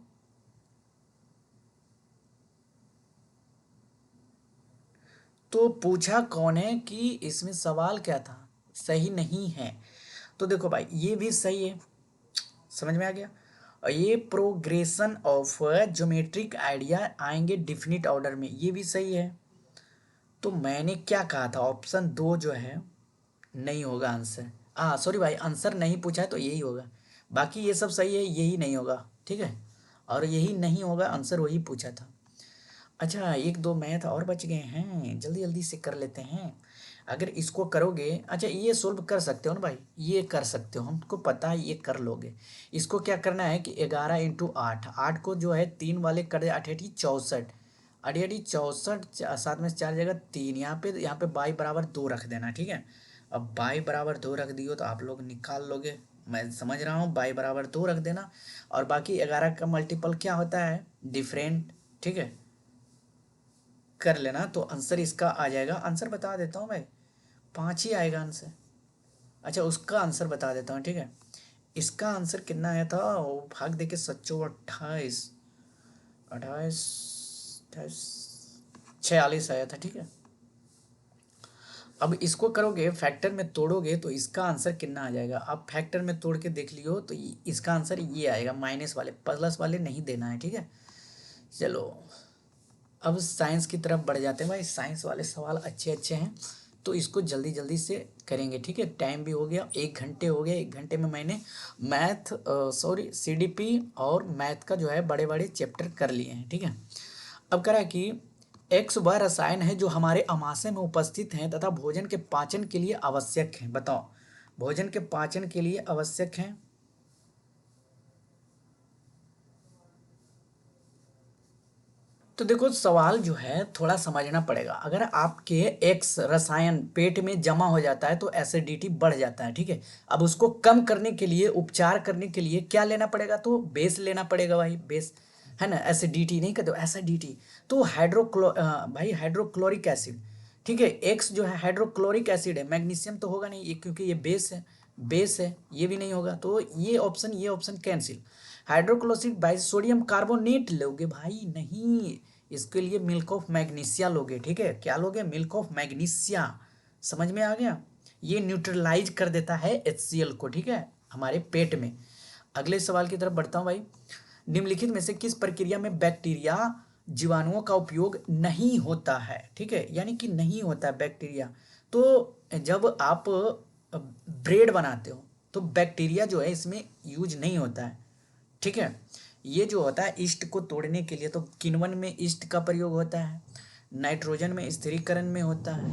तो पूछा कौन है कि इसमें सवाल क्या था, सही नहीं है। तो देखो भाई, ये भी सही है, समझ में आ गया। और ये प्रोग्रेशन ऑफ ज्योमेट्रिक आइडिया आएंगे डिफिनिट ऑर्डर में, ये भी सही है। तो मैंने क्या कहा था, ऑप्शन दो जो है नहीं होगा आंसर। हाँ सॉरी भाई, आंसर नहीं पूछा है तो यही होगा, बाकी ये सब सही है, यही नहीं होगा, ठीक है। और यही नहीं होगा आंसर, वही पूछा था। अच्छा, एक दो मैथ और बच गए हैं, जल्दी जल्दी से कर लेते हैं। अगर इसको करोगे, अच्छा ये सोल्व कर सकते हो ना भाई, ये कर सकते हो, हमको पता है ये कर लोगे। इसको क्या करना है कि 11 × 8, 8 को जो है 3 वाले कर दे, 8×8 = 64, 8×8 = 64, साथ में 4 जगह 3, यहाँ पे बाई बराबर 2 रख देना, ठीक है। अब बाई बराबर 2 रख दियो तो आप लोग निकाल लोगे, मैं समझ रहा हूँ, बाई बराबर 2 रख देना। और बाकी 11 का मल्टीपल क्या होता है, डिफरेंट, ठीक है, कर लेना। तो आंसर इसका आ जाएगा, आंसर बता देता हूँ भाई, 5 ही आएगा आंसर। अच्छा, उसका आंसर बता देता हूँ, ठीक है। इसका आंसर कितना आया था, वो भाग दे के सच्चो 28, 28, 28, 46 आया था, ठीक है। अब इसको करोगे फैक्टर में तोड़ोगे तो इसका आंसर कितना आ जाएगा, आप फैक्टर में तोड़ के देख लियो तो इसका आंसर ये आएगा, माइनस वाले, प्लस वाले नहीं देना है, ठीक है। चलो, अब साइंस की तरफ बढ़ जाते हैं भाई, साइंस वाले सवाल अच्छे अच्छे हैं, तो इसको जल्दी जल्दी से करेंगे, ठीक है। टाइम भी हो गया, 1 घंटे हो गया। 1 घंटे में मैंने सीडीपी और मैथ का जो है बड़े बड़े चैप्टर कर लिए हैं, ठीक है। अब कह रहा है कि एक्स वह रसायन है जो हमारे आमाशय में उपस्थित हैं तथा भोजन के पाचन के लिए आवश्यक हैं। बताओ, भोजन के पाचन के लिए आवश्यक हैं। तो देखो, सवाल जो है थोड़ा समझना पड़ेगा। अगर आपके एक्स रसायन पेट में जमा हो जाता है तो एसिडिटी बढ़ जाता है, ठीक है। अब उसको कम करने के लिए, उपचार करने के लिए क्या लेना पड़ेगा? तो बेस लेना पड़ेगा भाई, बेस, है ना। एसिडिटी नहीं कहते, एसिडिटी। तो भाई हाइड्रोक्लोरिक एसिड, ठीक है। एक्स जो है हाइड्रोक्लोरिक एसिड है, मैग्नीशियम तो होगा नहीं ये, क्योंकि ये बेस है, बेस है, ये भी नहीं होगा। तो ये option cancel. Hydrochloric by sodium carbonate लोगे भाई? नहीं, इसके लिए मिल्क ऑफ मैग्नीशिया लोगे, ठीक है। क्या लोगे? Milk of magnesia. समझ में आ गया? ये न्यूट्रलाइज कर देता है HCl को, ठीक है, हमारे पेट में। अगले सवाल की तरफ बढ़ता हूँ भाई। निम्नलिखित में से किस प्रक्रिया में बैक्टीरिया जीवाणुओं का उपयोग नहीं होता है? ठीक है, यानी कि नहीं होता है बैक्टीरिया। तो जब आप ब्रेड बनाते हो तो बैक्टीरिया जो है इसमें यूज नहीं होता है, ठीक है। ये जो होता है ईस्ट को तोड़ने के लिए, तो किण्वन में ईस्ट का प्रयोग होता है, नाइट्रोजन में स्थिरीकरण में होता है।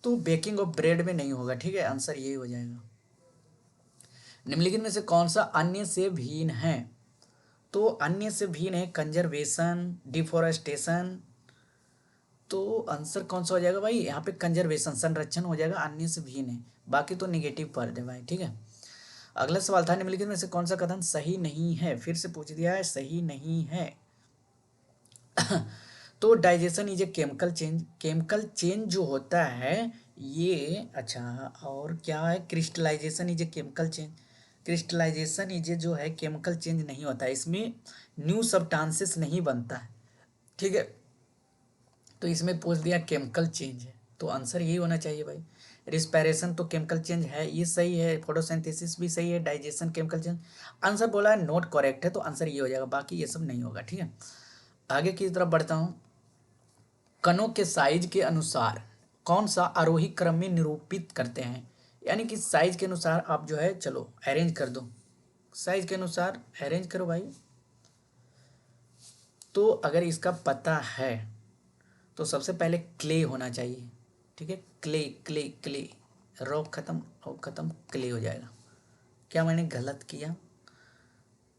तो बेकिंग ऑफ ब्रेड में नहीं होगा, ठीक है। आंसर यही हो जाएगा। निम्नलिखित में से कौन सा अन्य से भिन्न है? तो अन्य से भिन्न है कंजर्वेशन, डिफोरेस्टेशन। तो आंसर कौन सा हो जाएगा भाई? यहाँ पे कंजर्वेशन, संरक्षण हो जाएगा, अन्य से भिन्न है। बाकी तो निगेटिव पढ़ दे भाई, ठीक है। अगला सवाल था, निम्नलिखित में से कौन सा कथन सही नहीं है? फिर से पूछ दिया है, सही नहीं है। तो digestion is a chemical change. Chemical change जो होता है ये, अच्छा, और क्या है? Crystallisation is a chemical change. Crystallisation is a जो है केमिकल चेंज नहीं होता है, इसमें न्यू सब्सटेंसेस नहीं बनता है, ठीक है। तो इसमें पूछ दिया केमिकल चेंज है, तो आंसर यही होना चाहिए भाई। रिस्पायरेशन तो केमिकल चेंज है, ये सही है। फोटोसिंथेसिस भी सही है, डाइजेशन केमिकल चेंज। आंसर बोला है नोट करेक्ट है, तो आंसर ये हो जाएगा, बाकी ये सब नहीं होगा, ठीक है। आगे की तरफ बढ़ता हूँ। कणों के साइज के अनुसार कौन सा आरोही क्रम में निरूपित करते हैं? यानी कि साइज के अनुसार आप जो है, चलो अरेंज कर दो, साइज के अनुसार अरेंज करो भाई। तो अगर इसका पता है तो सबसे पहले क्ले होना चाहिए, ठीक है। क्ले क्ले क्ले, रॉक खत्म, रॉक खत्म, क्ले हो जाएगा। क्या मैंने गलत किया?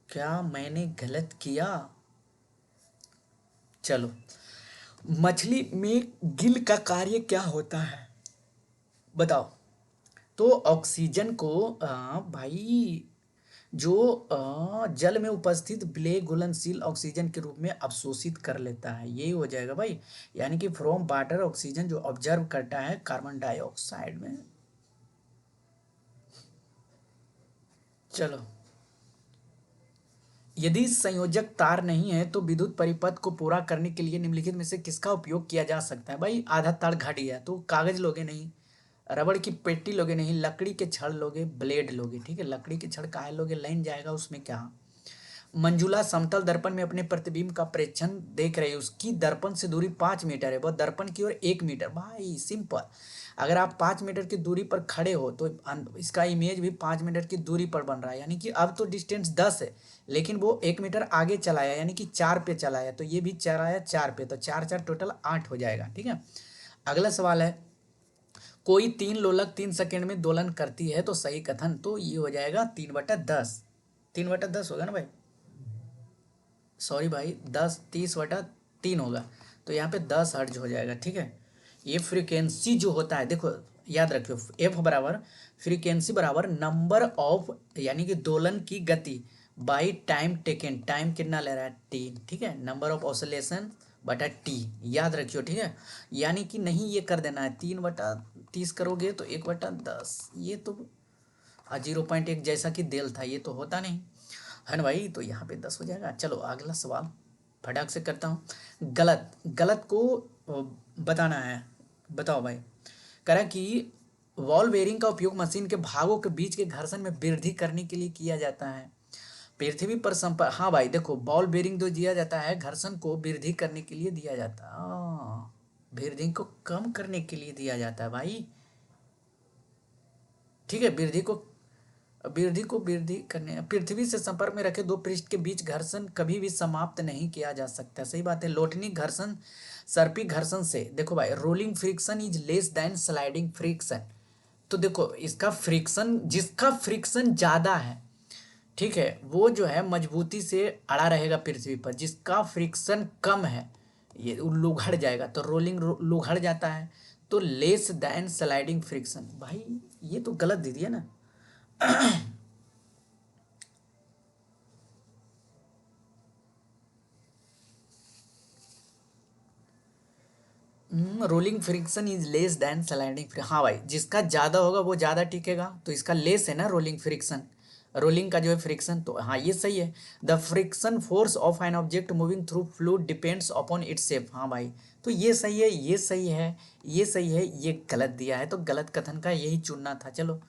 क्या मैंने गलत किया? चलो, मछली में गिल का कार्य क्या होता है? बताओ। तो ऑक्सीजन को भाई जो जल में उपस्थित विलय घुलनशील ऑक्सीजन के रूप में अवशोषित कर लेता है, यही हो जाएगा भाई। यानी कि फ्रॉम वाटर ऑक्सीजन जो ऑब्जर्व करता है कार्बन डाइऑक्साइड में। चलो, यदि संयोजक तार नहीं है तो विद्युत परिपथ को पूरा करने के लिए निम्नलिखित में से किसका उपयोग किया जा सकता है? भाई आधा तार घट गया तो कागज लोगे नहीं, रबड़ की पेटी लोगे नहीं, लकड़ी के छड़ लोगे, ब्लेड लोगे, ठीक है। लकड़ी के छड़ काहे लोगे? लाइन जाएगा उसमें क्या। मंजुला समतल दर्पण में अपने प्रतिबिंब का प्रेक्षण देख रही है, उसकी दर्पण से दूरी 5 मीटर है, वह दर्पण की ओर 1 मीटर। भाई सिंपल, अगर आप 5 मीटर की दूरी पर खड़े हो तो इसका इमेज भी 5 मीटर की दूरी पर बन रहा है। यानी कि अब तो डिस्टेंस 10 है, लेकिन वो 1 मीटर आगे चलाया, यानी कि 4 पे चलाया, तो ये भी चलाया 4 पे, तो 4 4 टोटल 8 हो जाएगा, ठीक है। अगला सवाल है, कोई 3 लोलक 3 सेकेंड में दोलन करती है तो सही कथन? तो ये हो जाएगा 3/10। 3/10 होगा ना भाई? सॉरी भाई, 30 होगा, तो यहाँ पे 10 हर्ट्ज हो जाएगा, ठीक है। ये फ्रीक्वेंसी जो होता है, देखो याद रखियो, एफ बराबर फ्रीक्वेंसी बराबर नंबर ऑफ, यानी कि दोलन की गति बाई टाइम टेकन। टाइम कितना ले रहा है? टी, ठीक है। नंबर ऑफ ऑसिलेशन बटा टी, याद रखियो, ठीक है। यानी कि नहीं ये कर देना है, 3/30 करोगे तो 1/10, ये तो 0.1 जैसा कि देल था, ये तो होता नहीं है ना भाई। तो यहाँ पे 10 हो जाएगा। चलो अगला सवाल फटाक से करता हूँ। गलत, गलत को बताना है। बताओ भाई। कह रहा है कि बॉल बेयरिंग का उपयोग मशीन के भागों के बीच के घर्षण में वृद्धि करने के लिए किया जाता है। पृथ्वी पर हाँ भाई देखो, बॉल बेयरिंग जो दिया जाता है घर्षण को वृद्धि करने के लिए दिया जाता है। वृद्धि को कम करने के लिए दिया जाता है भाई। ठीक है, वृद्धि करने, पृथ्वी से संपर्क में रखे दो पृष्ठ के बीच घर्षण कभी भी समाप्त नहीं किया जा सकता। सही बात है। लोटनी घर्षण सर्पी घर्षण से, देखो भाई, rolling friction is less than sliding friction. तो देखो इसका फ्रिक्शन, जिसका फ्रिक्शन ज्यादा है, ठीक है, वो जो है मजबूती से अड़ा रहेगा पृथ्वी पर। जिसका फ्रिक्शन कम है ये लुघड़ जाएगा, तो रोलिंग लुघड़ जाता है। तो लेस देन स्लाइडिंग फ्रिक्शन, भाई ये तो गलत दे दिया ना। Rolling friction is less than sliding friction. हाँ भाई, जिसका ज़्यादा होगा वो ज़्यादा टिकेगा, तो इसका लेस है ना रोलिंग फ्रिक्शन। रोलिंग का जो है फ्रिक्शन, तो हाँ ये सही है। The friction force of an object moving through fluid depends upon its shape. हाँ भाई, तो ये सही है, ये सही है, ये सही है, ये गलत दिया है, तो गलत कथन का यही चुनना था। चलो,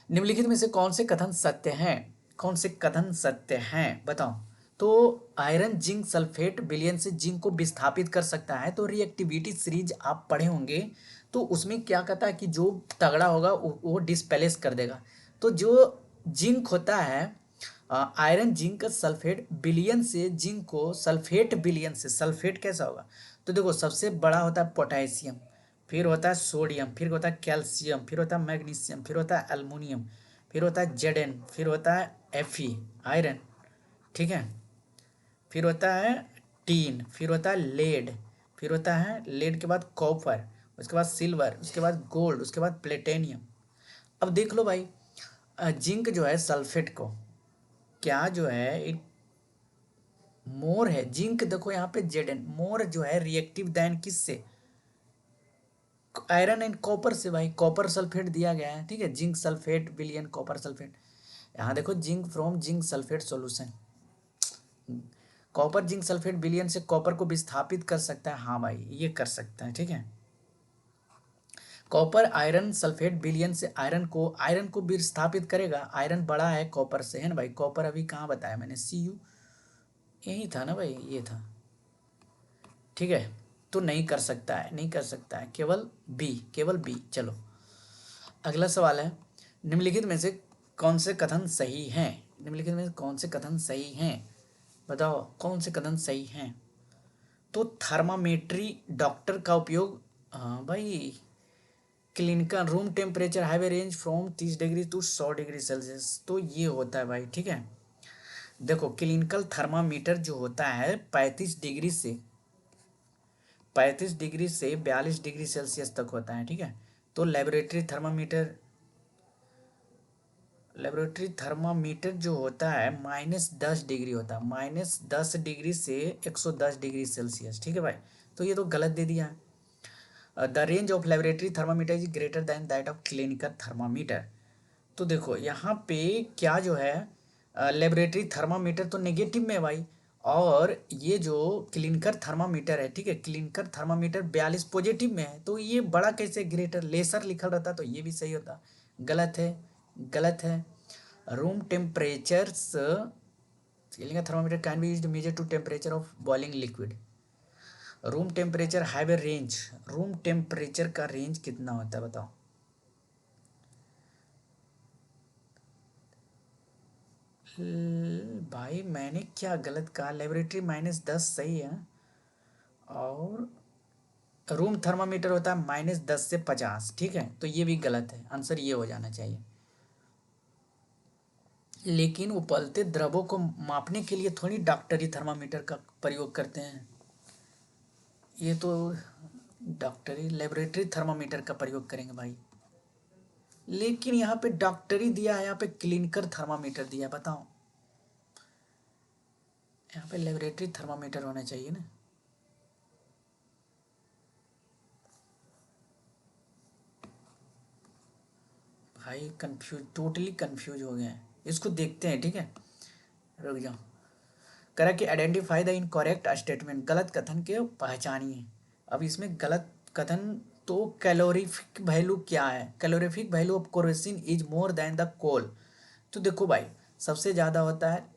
निम्नलिखित में से कौन से कथन सत्य हैं? कौन से कथन सत्य हैं बताओ। तो आयरन जिंक सल्फेट विलयन से जिंक को विस्थापित कर सकता है। तो रिएक्टिविटी सीरीज आप पढ़े होंगे, तो उसमें क्या कहता है कि जो तगड़ा होगा वो डिस्प्लेस कर देगा। तो जो जिंक होता है, आयरन जिंक सल्फेट विलयन से जिंक को सल्फेट विलयन से, सल्फेट कैसा होगा? तो देखो सबसे बड़ा होता है पोटेशियम, फिर होता है सोडियम, फिर होता है कैल्शियम, फिर होता है मैग्नीशियम, फिर होता है एल्युमिनियम, फिर होता है जेडन, फिर होता है एफी आयरन, ठीक है, फिर होता है टीन, फिर होता है लेड, फिर होता है लेड के बाद कॉपर, उसके बाद सिल्वर, उसके बाद गोल्ड, उसके बाद प्लेटेनियम। अब देख लो भाई, जिंक जो है सल्फेट को क्या जो है एक मोर है। जिंक देखो यहाँ पे जेडन मोर जो है रिएक्टिव देन किससे? आयरन एंड कॉपर से भाई, कॉपर सल्फेट दिया गया है, ठीक है, जिंक सल्फेट विलियन कॉपर सल्फेट। यहाँ देखो zinc from zinc sulphate solution, copper zinc sulphate विलियन से कॉपर को विस्थापित कर सकता है। हाँ भाई ये कर सकता है, ठीक है। कॉपर आयरन सल्फेट विलियन से आयरन को विस्थापित करेगा। आयरन बड़ा है कॉपर से, है ना भाई। कॉपर अभी कहाँ बताया मैंने, Cu यही था ना भाई, ये था, ठीक है। तो नहीं कर सकता है, नहीं कर सकता है, केवल बी, केवल बी। चलो अगला सवाल है, निम्नलिखित में से कौन से कथन सही हैं? निम्नलिखित में से कौन से कथन सही हैं बताओ, कौन से कथन सही हैं? तो थर्मामेट्री डॉक्टर का उपयोग, हाँ भाई, clinical room temperature have a range from 30 degree to 100 degree Celsius, तो ये होता है भाई, ठीक है। देखो क्लिनिकल थर्मामीटर जो होता है 35 डिग्री से 42 डिग्री सेल्सियस तक होता है, ठीक है। तो लेबोरेटरी थर्मामीटर जो होता है -10 डिग्री होता है, -10 डिग्री से 110 डिग्री सेल्सियस, ठीक है भाई। तो ये तो गलत दे दिया है। The range of laboratory thermometer is greater then that of clinical thermometer. तो देखो यहाँ पे क्या जो है, लेबोरेटरी थर्मामीटर तो नेगेटिव में है भाई, और ये जो क्लिनिकल थर्मामीटर है, ठीक है, क्लिनिकल थर्मामीटर 42 पॉजिटिव में है। तो ये बड़ा कैसे, ग्रेटर लेसर लिखा रहता तो ये भी सही होता। गलत है, गलत है। Room temperatures, clinical thermometer can be used to measure to temperature of boiling liquid. Room temperature have a range, room temperature का रेंज कितना होता है बताओ। भाई मैंने क्या गलत कहा, लेबोरेटरी -10 सही है, और रूम थर्मामीटर होता है -10 से 50, ठीक है। तो ये भी गलत है, आंसर ये हो जाना चाहिए। लेकिन उपलते द्रवों को मापने के लिए थोड़ी डॉक्टरी थर्मामीटर का प्रयोग करते हैं, ये तो डॉक्टरी लेबोरेटरी थर्मामीटर का प्रयोग करेंगे भाई। लेकिन यहाँ पे डॉक्टरी दिया है, यहाँ पे क्लिनिकल थर्मामीटर दिया है, बताओ। यहाँ पे लेबोरेटरी थर्मामीटर होना चाहिए ना। भाई कंफ्यूज, टोटली कंफ्यूज हो गए हैं। इसको देखते हैं, ठीक है, रुक जाओ। करा कि आइडेंटिफाई द इनकरेक्ट स्टेटमेंट, गलत कथन के पहचानिए। अब इसमें गलत कथन, तो कैलोरीफिक वैल्यू क्या है? Calorific value of kerosene is more than the coal. तो देखो भाई, सबसे ज़्यादा होता है,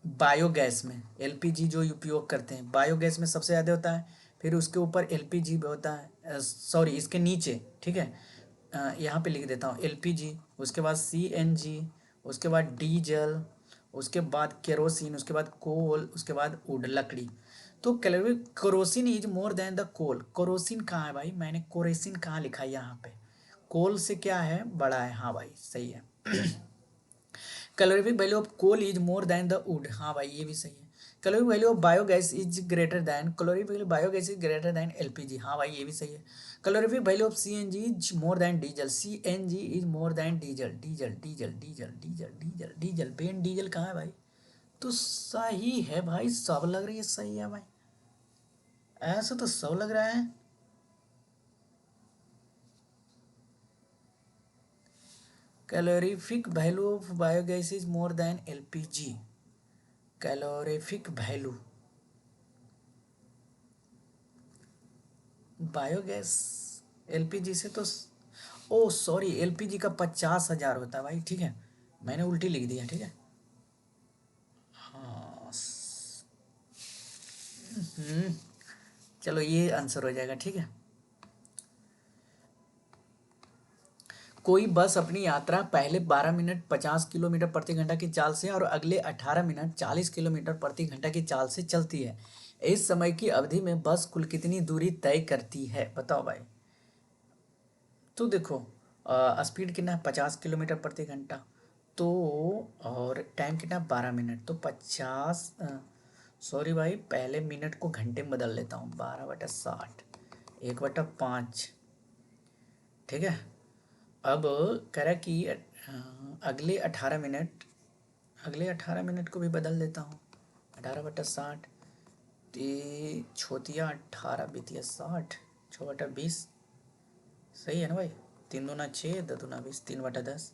बायोगैस में एलपीजी जो उपयोग करते हैं, बायोगैस में सबसे ज़्यादा होता है। फिर उसके ऊपर एलपीजी भी होता है, सॉरी इसके नीचे, ठीक है। यहाँ पे लिख देता हूँ एलपीजी, उसके बाद सीएनजी, उसके बाद डीजल, उसके बाद केरोसिन, उसके बाद कोल, उसके बाद वुड लकड़ी। तो calorie kerosene is more than the coal. Kerosene कहाँ है भाई, मैंने कोरेसिन कहाँ लिखा है यहाँ पे, कोल से क्या है, बड़ा है, हाँ भाई सही है। Calorific value of coal is more than the wood, हाँ भाई ये भी सही है। Calorific value of biogas is greater than, calorific value biogas is greater than LPG, हाँ भाई ये भी सही है। Calorific value of CNG is more than diesel, CNG is more than diesel, diesel diesel diesel diesel diesel diesel, बेन diesel कहाँ है भाई। तो सही है भाई, सब लग रही है सही है भाई, ऐसा तो सब लग रहा है। Calorific value of biogas is more then LPG, calorific value biogas LPG से तो, ओ सॉरी एलपीजी का 50,000 होता है भाई, ठीक है मैंने उल्टी लिख दिया, ठीक है। हाँ चलो ये आंसर हो जाएगा, ठीक है। कोई बस अपनी यात्रा पहले 12 मिनट 50 किलोमीटर प्रति घंटा की चाल से और अगले 18 मिनट 40 किलोमीटर प्रति घंटा की चाल से चलती है। इस समय की अवधि में बस कुल कितनी दूरी तय करती है, बताओ भाई। तो देखो स्पीड कितना है, 50 किलोमीटर प्रति घंटा, तो और टाइम कितना, 12 मिनट, तो 50, सॉरी भाई पहले मिनट को घंटे में बदल लेता हूँ, 12/60, 1/5, ठीक है। अब कह रहा है कि अगले 18 मिनट, अगले 18 मिनट को भी बदल देता हूँ, 18/60, छोतिया 18 बीतिया 60, 6/20, सही है ना भाई, 3×2 = 6, 2×20, 3/10।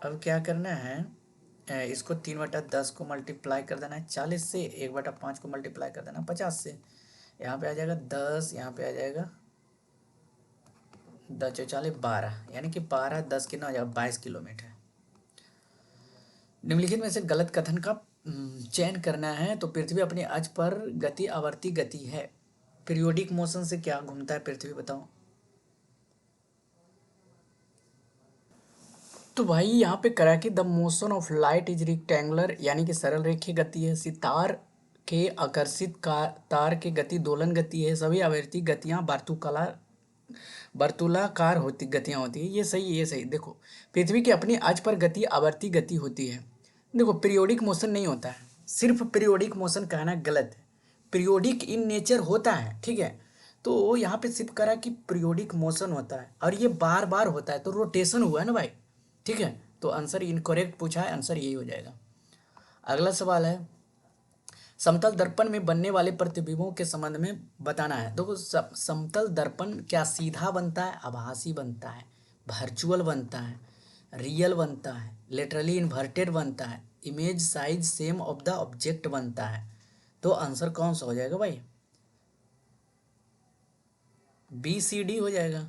अब क्या करना है, इसको 3/10 को मल्टीप्लाई कर देना है 40 से, 1/5 को मल्टीप्लाई कर देना 50 से, यहाँ पे आ जाएगा 10, यहाँ पे आ जाएगा 10×4 = 12, यानी कि 12×10 कितना हो जाएगा, 22 किलोमीटर। निम्नलिखित में से गलत कथन का चयन करना है। तो पृथ्वी अपने अक्ष पर गति आवर्ती गति है, पीरियोडिक मोशन से क्या घूमता है पृथ्वी, बताओ। तो भाई यहाँ पे करा कि the motion of light is rectangular, यानी कि सरल रेखीय गति है। सितार के आकर्षित का तार के गति दोलन गति है। सभी आवर्ती गतियाँ वर्तुलाकार होती गतियाँ होती है, ये सही है, ये सही। देखो पृथ्वी की अपनी अक्ष पर गति आवर्ती गति होती है। देखो पीरियोडिक मोशन नहीं होता है, सिर्फ पीरियोडिक मोशन कहना गलत है, पीरियोडिक इन नेचर होता है, ठीक है। तो यहाँ पे सिर्फ करा कि पीरियोडिक मोशन होता है और ये बार बार होता है, तो रोटेशन हुआ है ना भाई, ठीक है। तो आंसर इनकरेक्ट पूछा है, आंसर यही हो जाएगा। अगला सवाल है, समतल दर्पण में बनने वाले प्रतिबिंबों के संबंध में बताना है। देखो समतल दर्पण क्या सीधा बनता है, आभासी बनता है, वर्चुअल बनता है, रियल बनता है, लेटरली इन्वर्टेड बनता है, image size same of the object बनता है। तो आंसर कौन सा हो जाएगा भाई, BCD हो जाएगा।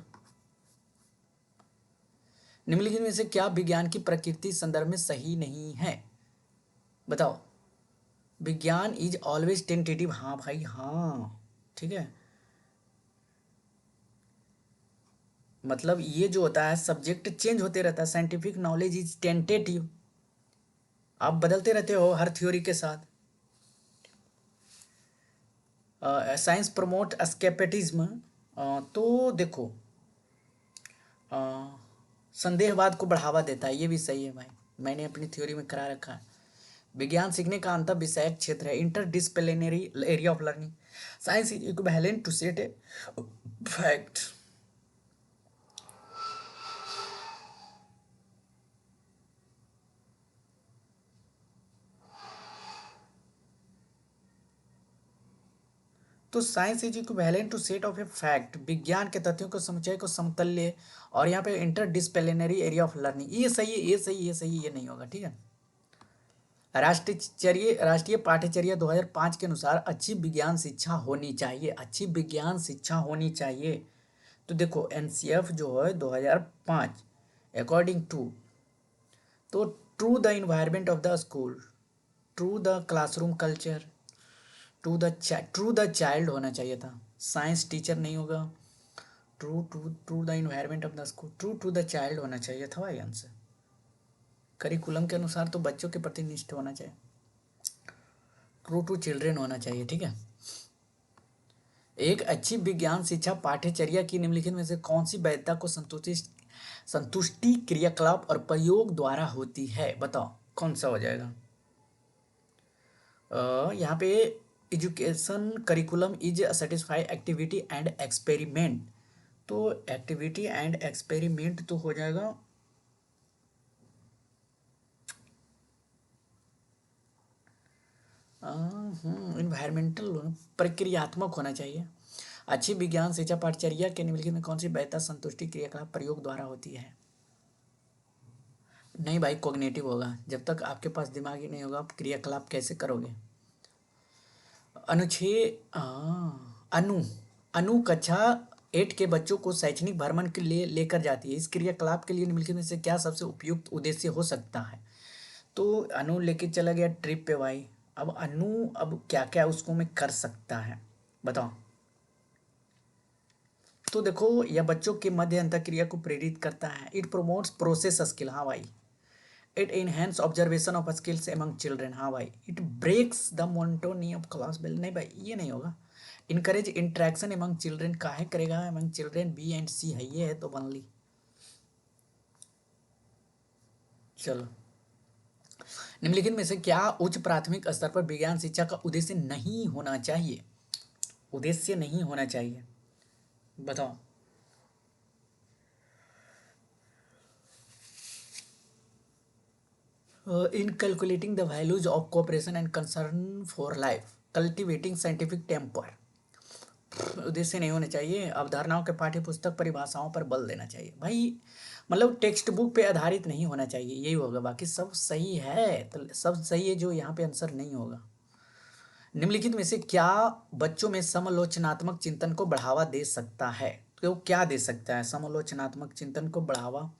निम्नलिखित में से क्या विज्ञान की प्रकृति संदर्भ में सही नहीं है, बताओ। विज्ञान इज ऑलवेज टेंटेटिव, हाँ भाई हाँ, ठीक है। मतलब ये जो होता है सब्जेक्ट चेंज होते रहता है, साइंटिफिक नॉलेज इज टेंटेटिव, आप बदलते रहते हो हर थ्योरी के साथ। साइंस प्रमोट एस्केपेटिज्म, तो देखो अ, संदेहवाद को बढ़ावा देता है, ये भी सही है भाई, मैंने अपनी थ्योरी में करा रखा है। विज्ञान सीखने का अंतर विषयक क्षेत्र है, interdisciplinary area of learning. Science is equivalent to set a fact. तो science is equivalent to set of a fact, विज्ञान के तथ्यों के समुच्चय को समतल्य, और यहाँ पे इंटरडिसिप्लिनरी एरिया ऑफ लर्निंग, ये सही है, ये सही, ये सही, ये नहीं होगा, ठीक है। राष्ट्रीय पाठ्यचर्या 2005 के अनुसार अच्छी विज्ञान शिक्षा होनी चाहिए, अच्छी विज्ञान शिक्षा होनी चाहिए। तो देखो NCF जो है 2005 अकॉर्डिंग टू, तो to the environment of the school, true the classroom culture, true the child होना चाहिए था, साइंस टीचर नहीं होगा। True to true the environment of the school, true to the child होना चाहिए था भाई आंसर। करिकुलम के अनुसार तो बच्चों के प्रति निष्ठ होना चाहिए, ट्रू टू चिल्ड्रेन होना चाहिए, ठीक है। एक अच्छी विज्ञान शिक्षा पाठ्यचर्या की निम्नलिखित में से कौन सी वैधता को संतुष्टि क्रियाकलाप और प्रयोग द्वारा होती है, बताओ कौन सा हो जाएगा। यहाँ पे education curriculum is satisfy activity and experiment, तो एक्टिविटी एंड एक्सपेरिमेंट तो हो जाएगा इन्वायरमेंटल, प्रक्रियात्मक होना चाहिए। अच्छी विज्ञान शिक्षा पाठ्यचर्या के निम्नलिखित में कौन सी बेहतर संतुष्टि क्रियाकलाप प्रयोग द्वारा होती है। नहीं भाई, कॉग्निटिव होगा, जब तक आपके पास दिमाग ही नहीं होगा आप क्रियाकलाप कैसे करोगे। अनुच्छेद अनु अनु कक्षा 8 के बच्चों को शैक्षणिक भ्रमण के लिए लेकर जाती है, इस क्रियाकलाप के लिए निम्नलिखित में से क्या सबसे उपयुक्त उद्देश्य हो सकता है। तो अनु लेके चला गया ट्रिप पे भाई, अब अनु अब क्या क्या उसको में कर सकता है बताओ। तो देखो, यह बच्चों के मध्य अंतःक्रिया को प्रेरित करता है, इट प्रोमोट्स प्रोसेस स्किल, हाँ भाई। It enhance observation of skills among children, हाँ भाई। It breaks the monotony of class bell, नहीं भाई ये नहीं होगा। इनकरेज इंट्रैक्शन एमंग चिल्ड्रेन, काहे करेगा एमंग चिल्ड्रेन, बी एंड सी है, ये है तो बनली। चलो, निम्नलिखित में से क्या उच्च प्राथमिक स्तर पर विज्ञान शिक्षा का उद्देश्य नहीं होना चाहिए, उद्देश्य नहीं होना चाहिए, बताओ। In calculating the values of cooperation and concern for life, cultivating scientific temper, उद्देश्य नहीं होने चाहिए। अवधारणाओं के पाठ्य पुस्तक परिभाषाओं पर बल देना चाहिए भाई, मतलब टेक्स्ट बुक पे आधारित नहीं होना चाहिए, यही होगा, बाकी सब सही है, तो सब सही है, जो यहाँ पे आंसर नहीं होगा। निम्नलिखित में से क्या बच्चों में समालोचनात्मक चिंतन को बढ़ावा दे सकता है, तो क्या दे सकता है समालोचनात्मक चिंतन को बढ़ावा,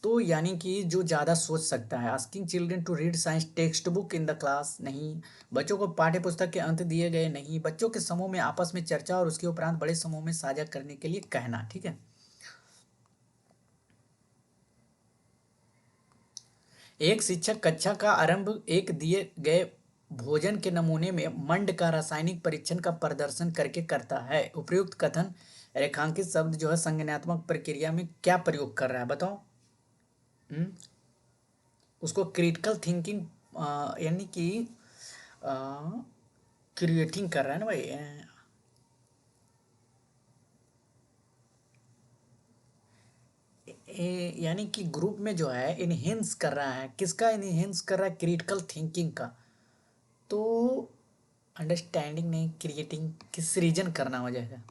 तो यानी कि जो ज़्यादा सोच सकता है। Asking children to read science text book in the class, नहीं। बच्चों को पाठ्य पुस्तक के अंत दिए गए, नहीं। बच्चों के समूह में आपस में चर्चा और उसके उपरांत बड़े समूह में साझा करने के लिए कहना, ठीक है। एक शिक्षक कक्षा का आरंभ एक दिए गए भोजन के नमूने में मंड का रासायनिक परीक्षण का प्रदर्शन करके करता है। उपयुक्त कथन रेखांकित शब्द जो है संज्ञानात्मक प्रक्रिया में क्या प्रयोग कर रहा है, बताओ। उसको क्रिटिकल थिंकिंग यानी कि क्रिएटिंग कर रहा है ना भाई, यानी कि ग्रुप में जो है इनहेंस कर रहा है, किसका इनहेंस कर रहा है, क्रिटिकल थिंकिंग का। तो अंडरस्टैंडिंग नहीं, क्रिएटिंग की सृजन करना हो जाएगा।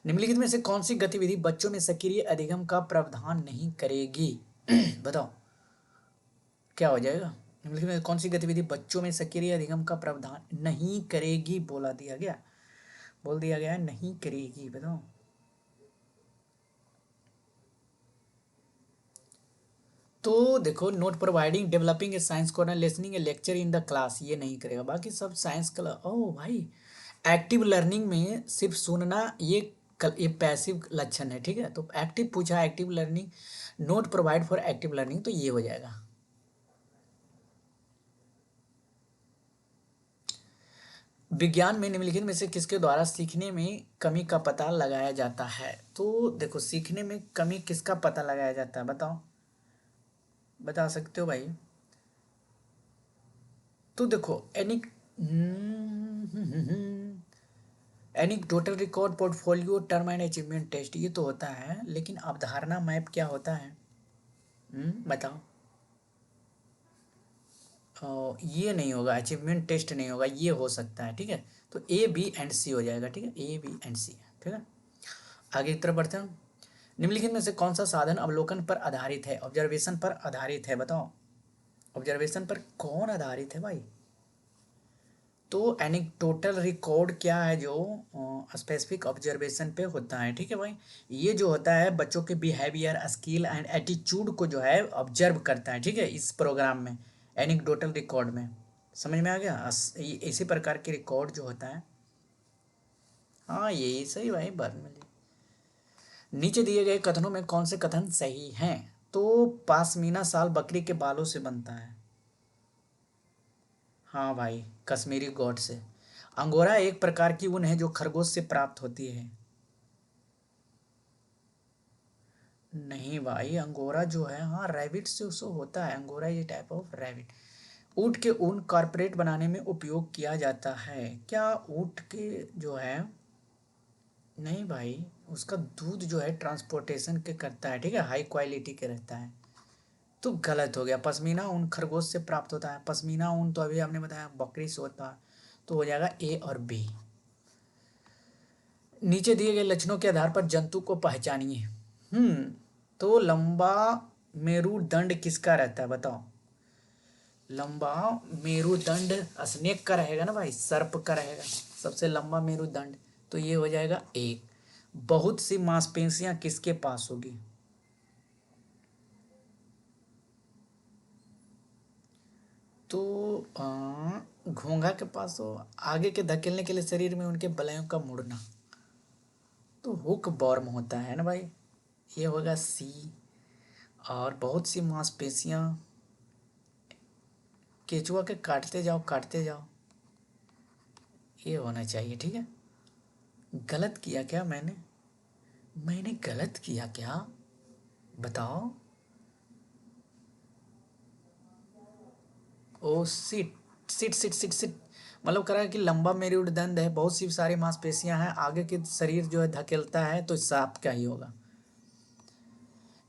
निम्नलिखित में से कौन सी गतिविधि बच्चों में सक्रिय अधिगम का प्रावधान नहीं करेगी बताओ क्या हो जाएगा। निम्नलिखित में कौन सी गतिविधि बच्चों में सक्रिय अधिगम का प्रावधान नहीं करेगी, बोल दिया गया नहीं करेगी, बताओ। तो देखो, note providing developing a science corner listening A lecture in the class, ये नहीं करेगा, बाकी सब साइंस का। ओ भाई, एक्टिव लर्निंग में सिर्फ सुनना ये पैसिव लक्षण है, ठीक है। तो एक्टिव पूछा, active learning, note provide for active learning, तो ये हो जाएगा। विज्ञान में निम्नलिखित में से किसके द्वारा सीखने में कमी का पता लगाया जाता है, तो देखो सीखने में कमी किसका पता लगाया जाता है, बताओ, बता सकते हो भाई। तो देखो एनिक total record portfolio term and achievement test, ये तो होता है, लेकिन अवधारणा मैप क्या होता है, बताओ। ये नहीं होगा, अचीवमेंट टेस्ट नहीं होगा, ये हो सकता है, ठीक है। तो ए बी एंड सी हो जाएगा, ठीक है, ए बी एंड सी, ठीक है। आगे की तरफ बढ़ते हैं। निम्नलिखित में से कौन सा साधन अवलोकन पर आधारित है, ऑब्जर्वेशन पर आधारित है, बताओ। ऑब्जर्वेशन पर कौन आधारित है भाई, तो एनेक्डोटल रिकॉर्ड क्या है, जो स्पेसिफिक ऑब्जर्वेशन पे होता है, ठीक है भाई। ये जो होता है बच्चों के बिहेवियर, स्किल एंड एटीट्यूड को जो है ऑब्जर्व करता है, ठीक है, इस प्रोग्राम में एनेक्डोटल रिकॉर्ड में। समझ में आ गया? इसी प्रकार के रिकॉर्ड जो होता है। हाँ यही सही भाई, बर्नौली। नीचे दिए गए कथनों में कौन से कथन सही हैं? तो पाशमीना शाल बकरी के बालों से बनता है। हाँ भाई, कश्मीरी गोट से। अंगोरा एक प्रकार की ऊन है जो खरगोश से प्राप्त होती है। नहीं भाई, अंगोरा जो है, हाँ रैबिट से उसको होता है अंगोरा, ये टाइप ऑफ रैबिट। ऊँट के ऊन कारपेट बनाने में उपयोग किया जाता है। क्या ऊँट के जो है, नहीं भाई, उसका दूध जो है ट्रांसपोर्टेशन के करता है, ठीक है, हाई क्वालिटी के रहता है। तो गलत हो गया। पश्मीना ऊन खरगोश से प्राप्त होता है। पश्मीना ऊन तो अभी हमने बताया बकरी से होता है। तो हो जाएगा ए और बी। नीचे दिए गए लक्षणों के आधार पर जंतु को पहचानिए। हम्म तो लंबा मेरुदंड किसका रहता है बताओ? लंबा मेरुदंड स्नेक का रहेगा ना भाई, सर्प का रहेगा सबसे लंबा मेरुदंड। तो ये हो जाएगा एक। बहुत सी मांसपेशियां किसके पास होगी? तो घोंघा के पास हो। आगे के धकेलने के लिए शरीर में उनके बलयों का मुड़ना। तो हुक बॉर्म होता है ना भाई, ये होगा सी। और बहुत सी मांसपेशियां, केचुआ के काटते जाओ काटते जाओ, ये होना चाहिए, ठीक है। गलत किया क्या मैंने? मैंने गलत किया क्या? बताओ। Oh sit, sit sit sit sit. मतलब कह रहा है कि लंबा मेरुदंड है, बहुत सी सारी मांसपेशियां हैं, आगे के शरीर जो है धकेलता है, तो सांप का ही होगा।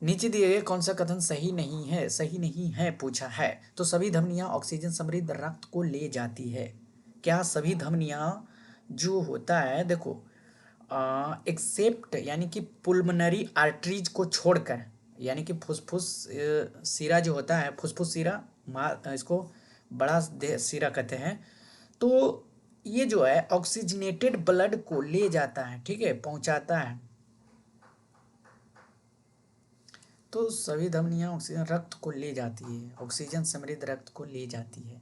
नीचे दिए गए कौन सा कथन सही नहीं है? सही नहीं है पूछा है। तो सभी धमनियां ऑक्सीजन समृद्ध रक्त को ले जाती है। क्या सभी धमनियां जो होता है, देखो, एक्सेप्ट यानी कि पुल्मनरी आर्टरीज को छोड़कर, यानी कि फुसफुस सीरा जो होता है, फुसफुस सीरा, इसको बड़ा सीरा कहते हैं। तो ये जो है ऑक्सीजनेटेड ब्लड को ले जाता है, ठीक है, पहुंचाता है। तो सभी धमनियां ऑक्सीजन रक्त को ले जाती है, ऑक्सीजन समृद्ध रक्त को ले जाती है।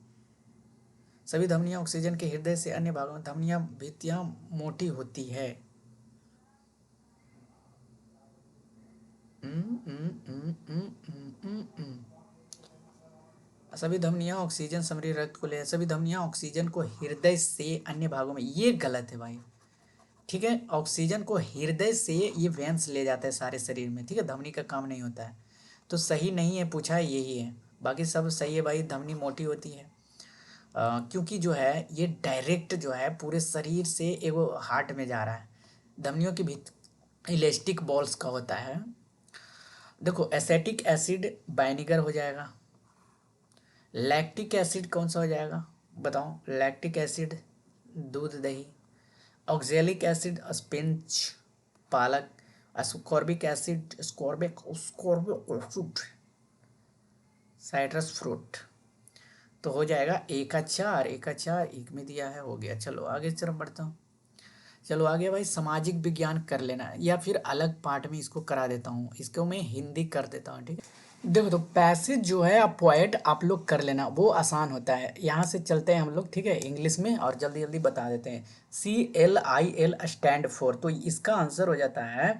सभी धमनियां ऑक्सीजन के हृदय से अन्य भागों में, धमनियां भित्तियां मोटी होती है। सभी धमनियां ऑक्सीजन समृद्ध रक्त को ले, सभी धमनियां ऑक्सीजन को हृदय से अन्य भागों में, ये गलत है भाई, ठीक है। ऑक्सीजन को हृदय से ये वेंस ले जाता है सारे शरीर में, ठीक है, धमनी का काम नहीं होता है। तो सही नहीं है पूछा है, यही है। बाकी सब सही है भाई, धमनी मोटी होती है। क्योंकि जो है ये डायरेक्ट जो है पूरे शरीर से एगो हार्ट में जा रहा है। धमनियों के भीतर इलास्टिक बॉल्स का होता है। देखो, एसेटिक एसिड वाइनेगर हो जाएगा। लैक्टिक एसिड कौन सा हो जाएगा बताओ? लैक्टिक एसिड दूध दही। ऑक्जेलिक एसिड स्पिंच पालक। Ascorbic acid ascorbic ascorbic acid citrus fruit. तो हो जाएगा एक का चार, एक का चार, एक में दिया है, हो गया। चलो आगे तरफ बढ़ता हूँ। चलो आगे भाई, सामाजिक विज्ञान कर लेना, या फिर अलग पार्ट में इसको करा देता हूँ, इसको मैं हिंदी कर देता हूँ, ठीक है। देखो, तो पैसेज जो है आप पोएट आप लोग कर लेना, वो आसान होता है। यहाँ से चलते हैं हम लोग, ठीक है, इंग्लिश में, और जल्दी जल्दी बता देते हैं। CLIL स्टैंड फॉर, तो इसका आंसर हो जाता है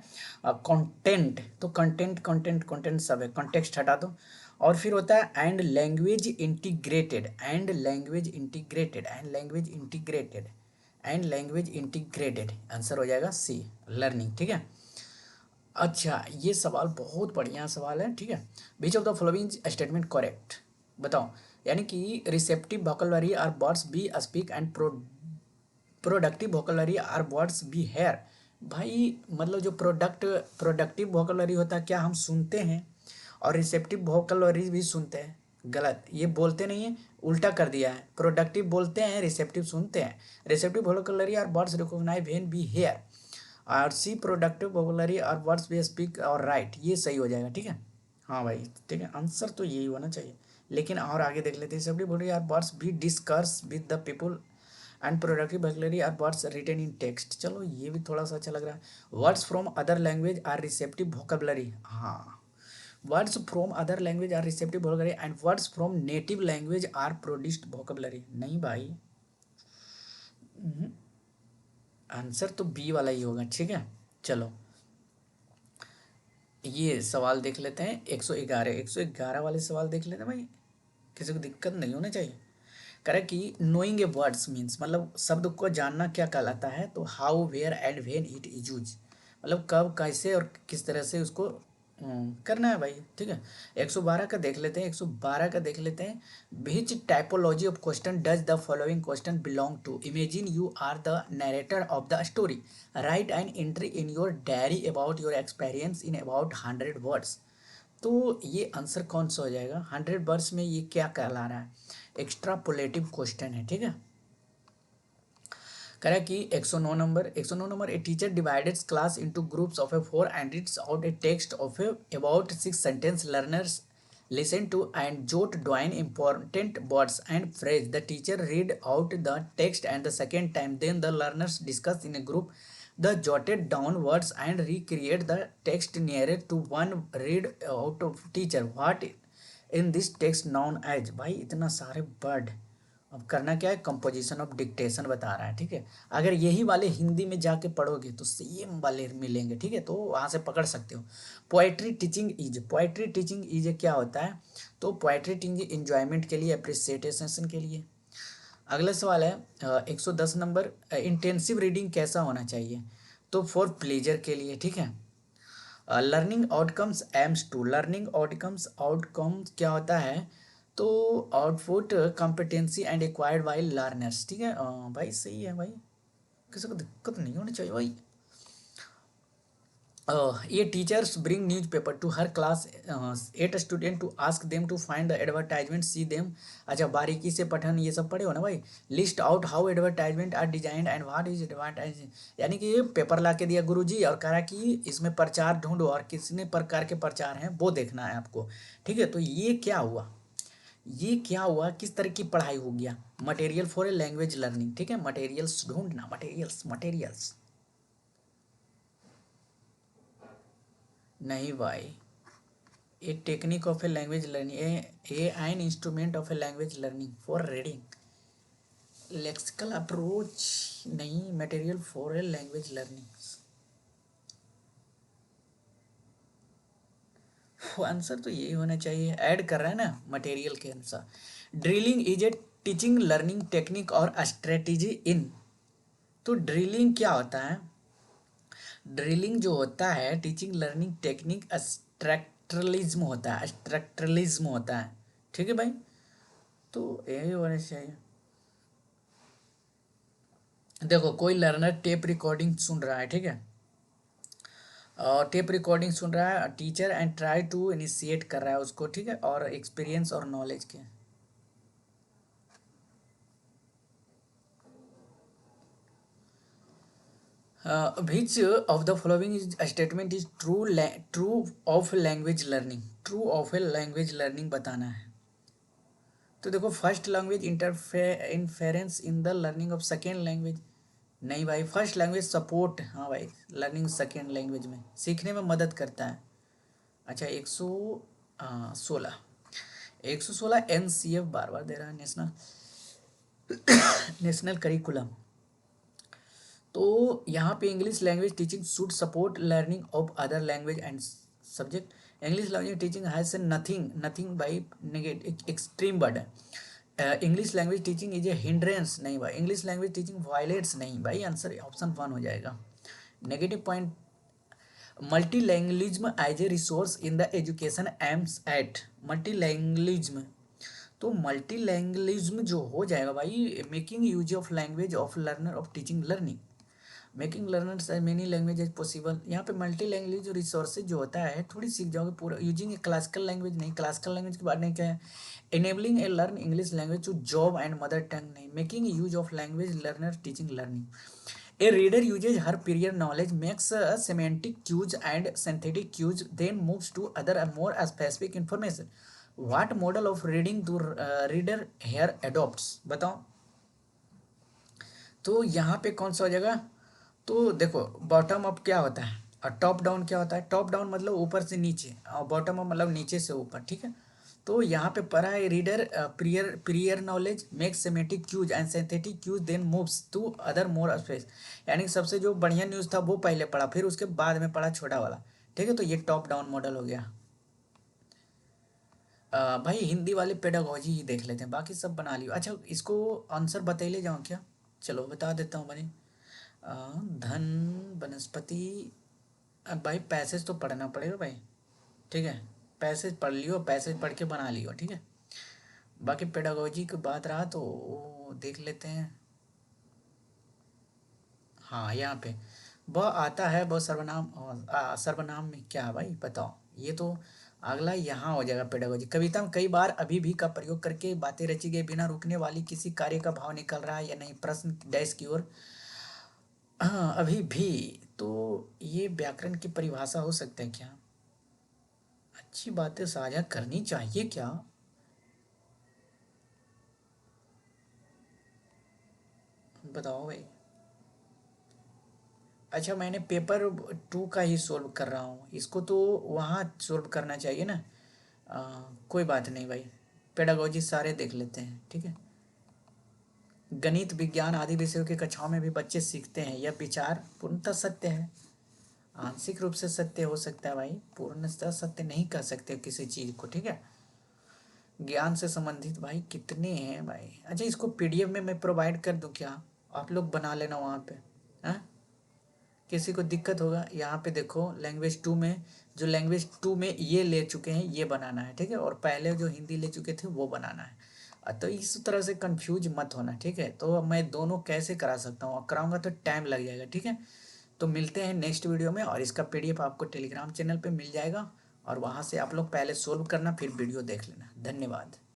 कंटेंट। तो कंटेंट कंटेंट कंटेंट सब है, कॉन्टेक्स्ट हटा दो। और फिर होता है and language integrated, and language integrated, and language integrated, and language integrated, answer हो जाएगा सी, लर्निंग, ठीक है। अच्छा, ये सवाल बहुत बढ़िया सवाल है, ठीक है। बीच of the following statement correct, बताओ। यानी कि receptive vocabulary are words be speak and productive vocabulary are words be hear. भाई मतलब जो प्रोडक्टिव वोकैबुलरी होता है, क्या हम सुनते हैं, और रिसेप्टिव वोकैबुलरी भी सुनते हैं। गलत, ये बोलते नहीं है, उल्टा कर दिया है। प्रोडक्टिव बोलते हैं, रिसेप्टिव सुनते हैं। Receptive vocabulary are words recognise when be hear, और सी प्रोडक्टिव वोकैबुलरी और वर्ड्स वी स्पीक और राइट, ये सही हो जाएगा, ठीक है। हाँ भाई, ठीक है, आंसर तो यही होना चाहिए। लेकिन और आगे देख लेते हैं। सबडी बोल रही है वर्ड्स भी discuss with the people, and productive vocabulary are words written in text. चलो ये भी थोड़ा सा अच्छा लग रहा है। Words from other language are receptive vocabulary, हाँ, words from other language are receptive vocabulary and words from native language are produced vocabulary. नहीं भाई, आंसर तो बी वाला ही होगा। ठीक है, चलो ये सवाल देख लेते हैं। 111 वाले सवाल देख लेते हैं भाई, किसी को दिक्कत नहीं होना चाहिए। करेक्ट कि नोइंग ए वर्ड्स मीन्स, मतलब शब्द को जानना क्या कहलाता है, तो how where and when it is use, मतलब कब कैसे और किस तरह से उसको करना है भाई। ठीक है, 112 का देख लेते हैं। 112 का देख लेते हैं। Which typology of question does the following question belong to, imagine you are the narrator of the story, write an entry in your diary about your experience in about 100 words. तो ये आंसर कौन सा हो जाएगा? 100 words में ये क्या कहला रहा है? एक्स्ट्रापोलेटिव क्वेश्चन है। ठीक है, कह रहा है कि 109 number a teacher divided class into groups of A 4 and reads out A text of A about 6 sentence, learners listen to and jot down important words and phrase. The teacher read out the text and the second time, then the learners discuss in a group the jotted down words and recreate the text nearer to one read out of teacher. What in this text known as, भाई इतना सारे word, अब करना क्या है? Composition of dictation बता रहा है। ठीक है, अगर यही वाले हिंदी में जाके पढ़ोगे तो सेम वाले मिलेंगे। ठीक है, तो वहाँ से पकड़ सकते हो। पोएट्री टीचिंग इज क्या होता है? तो पोएट्री टीचिंग इंजॉयमेंट के लिए, अप्रिसिएशन के लिए। अगला सवाल है 110 नंबर, इंटेंसिव रीडिंग कैसा होना चाहिए? तो फॉर प्लेजर के लिए। ठीक है, learning outcomes aims to, outcomes क्या होता है? तो output competency and acquired by learners. ठीक है, भाई सही है भाई, किसी को दिक्कत नहीं होनी चाहिए भाई। ये teachers bring newspaper to हर class 8 student to ask them to find the advertisement see them. अच्छा, बारीकी से पठन ये सब पढ़े हो ना भाई। List out how advertisement are designed and what is advertise, यानी कि ये पेपर ला के दिया गुरुजी और कहा कि इसमें प्रचार ढूंढो और कितने प्रकार के प्रचार हैं वो देखना है आपको। ठीक है, तो ये क्या हुआ? किस तरह की पढ़ाई हो गया? Material for a language learning. ठीक है, मटेरियल्स ढूंढना, मटेरियल्स नहीं भाई। A technique of a language learning, a an instrument of a language learning for reading, lexical approach नहीं, material for a language learning. Answer तो यही होना चाहिए, ऐड कर रहा है ना मटेरियल के अनुसार। Drilling is a teaching learning technique और स्ट्रेटेजी इन, तो ड्रिलिंग क्या होता है? ड्रिलिंग जो होता है टीचिंग लर्निंग टेक्निक स्ट्रक्चरलिज्म होता है। ठीक है भाई, तो यही होना चाहिए। देखो, कोई लर्नर टेप रिकॉर्डिंग सुन रहा है। ठीक है, और टेप रिकॉर्डिंग सुन रहा है teacher and try to initiate कर रहा है उसको। ठीक है, और एक्सपीरियंस और नॉलेज के। which of the following is statement is true of language learning? True of a language learning बताना है। तो देखो, first language interference in the learning of second language. नहीं भाई, फर्स्ट लैंग्वेज सपोर्ट, हाँ भाई, लर्निंग सेकेंड लैंग्वेज में सीखने में मदद करता है। अच्छा, 116 NCF बार बार दे रहा है, नेशनल करिकुलम। तो यहाँ पे English language teaching should support learning of other language and subject. English language teaching has nothing by negative extreme word है। English language teaching is a hindrance, नहीं भाई। इंग्लिश लैंग्वेज टीचिंग वायलेट्स, नहीं भाई। Answer option 1 हो जाएगा। Negative point, multilingualism as a resource in the education aims at. Multilingualism, तो multilingualism जो हो जाएगा भाई, making use of language of learner of teaching learning, making learners as many language as possible. यहाँ पे multi language resources जो होता है थोड़ी सीख जाओगे पूरा। यूजिंग ए क्लासिकल लैंग्वेज, नहीं, क्लासिकल लैंग्वेज के बाद नहीं क्या है? Enabling a learn English language to job and mother tongue, नहीं। Making use of language learner teaching learning, a reader uses her period knowledge, makes semantic cues and synthetic cues, then moves to other more specific information. What model of reading to reader here adopts, बताओ। तो यहाँ पे कौन सा हो जाएगा? तो देखो, बॉटम अप क्या होता है? और टॉप डाउन क्या होता है? टॉप डाउन मतलब ऊपर से नीचे, और बॉटम अप मतलब नीचे से ऊपर, ठीक है। तो यहाँ पे पढ़ा है reader prior prior knowledge make semantic cues and synthetic cues then moves to other more space. यानी कि सबसे जो बढ़िया न्यूज़ था वो पहले पढ़ा, फिर उसके बाद में पढ़ा छोटा वाला, ठीक है। तो ये टॉप डाउन मॉडल हो गया। भाई हिंदी वाले पेडागोजी ही देख लेते हैं, बाकी सब बना लियो। अच्छा इसको आंसर बता ले जाऊँ क्या? चलो बता देता हूँ भाई। धन, वनस्पति। अब भाई पैसेज तो पढ़ना पड़ेगा भाई, ठीक है। पैसेज पढ़ लियो, पैसेज पढ़ के बना लियो, ठीक है। बाकी पेडागोजी की बात रहा तो वो देख लेते हैं। हाँ यहाँ पे वह आता है, वह सर्वनाम, सर्वनाम में क्या है भाई बताओ? ये तो अगला यहाँ हो जाएगा पेडागोजी। कविता में कई बार अभी भी का प्रयोग करके बातें रची गई, बिना रुकने वाली किसी कार्य का भाव निकल रहा है या नहीं, प्रश्न डैश की ओर। हाँ अभी भी। तो ये व्याकरण की परिभाषा हो सकता है क्या? अच्छी बातें साझा करनी चाहिए क्या? बताओ भाई। अच्छा मैंने पेपर 2 का ही सोल्व कर रहा हूँ, इसको तो वहाँ सोल्व करना चाहिए ना। कोई बात नहीं भाई, पेडागोजी सारे देख लेते हैं, ठीक है। गणित, विज्ञान आदि विषयों की कक्षाओं में भी बच्चे सीखते हैं, यह विचार पूर्णतः सत्य है। आंशिक रूप से सत्य हो सकता है भाई, पूर्णतः सत्य नहीं कह सकते किसी चीज़ को, ठीक है। ज्ञान से संबंधित भाई कितने हैं भाई? अच्छा इसको पीडीएफ में मैं प्रोवाइड कर दूं क्या? आप लोग बना लेना वहाँ पे। हाँ किसी को दिक्कत होगा? यहाँ पे देखो लैंग्वेज 2 में, जो लैंग्वेज 2 में ये ले चुके हैं ये बनाना है, ठीक है। और पहले जो हिंदी ले चुके थे वो बनाना है। तो इस तरह से कंफ्यूज मत होना, ठीक है। तो अब मैं दोनों कैसे करा सकता हूँ? कराऊंगा तो टाइम लग जाएगा, ठीक है। तो मिलते हैं नेक्स्ट वीडियो में, और इसका पीडीएफ आपको टेलीग्राम चैनल पे मिल जाएगा, और वहाँ से आप लोग पहले सोल्व करना फिर वीडियो देख लेना। धन्यवाद।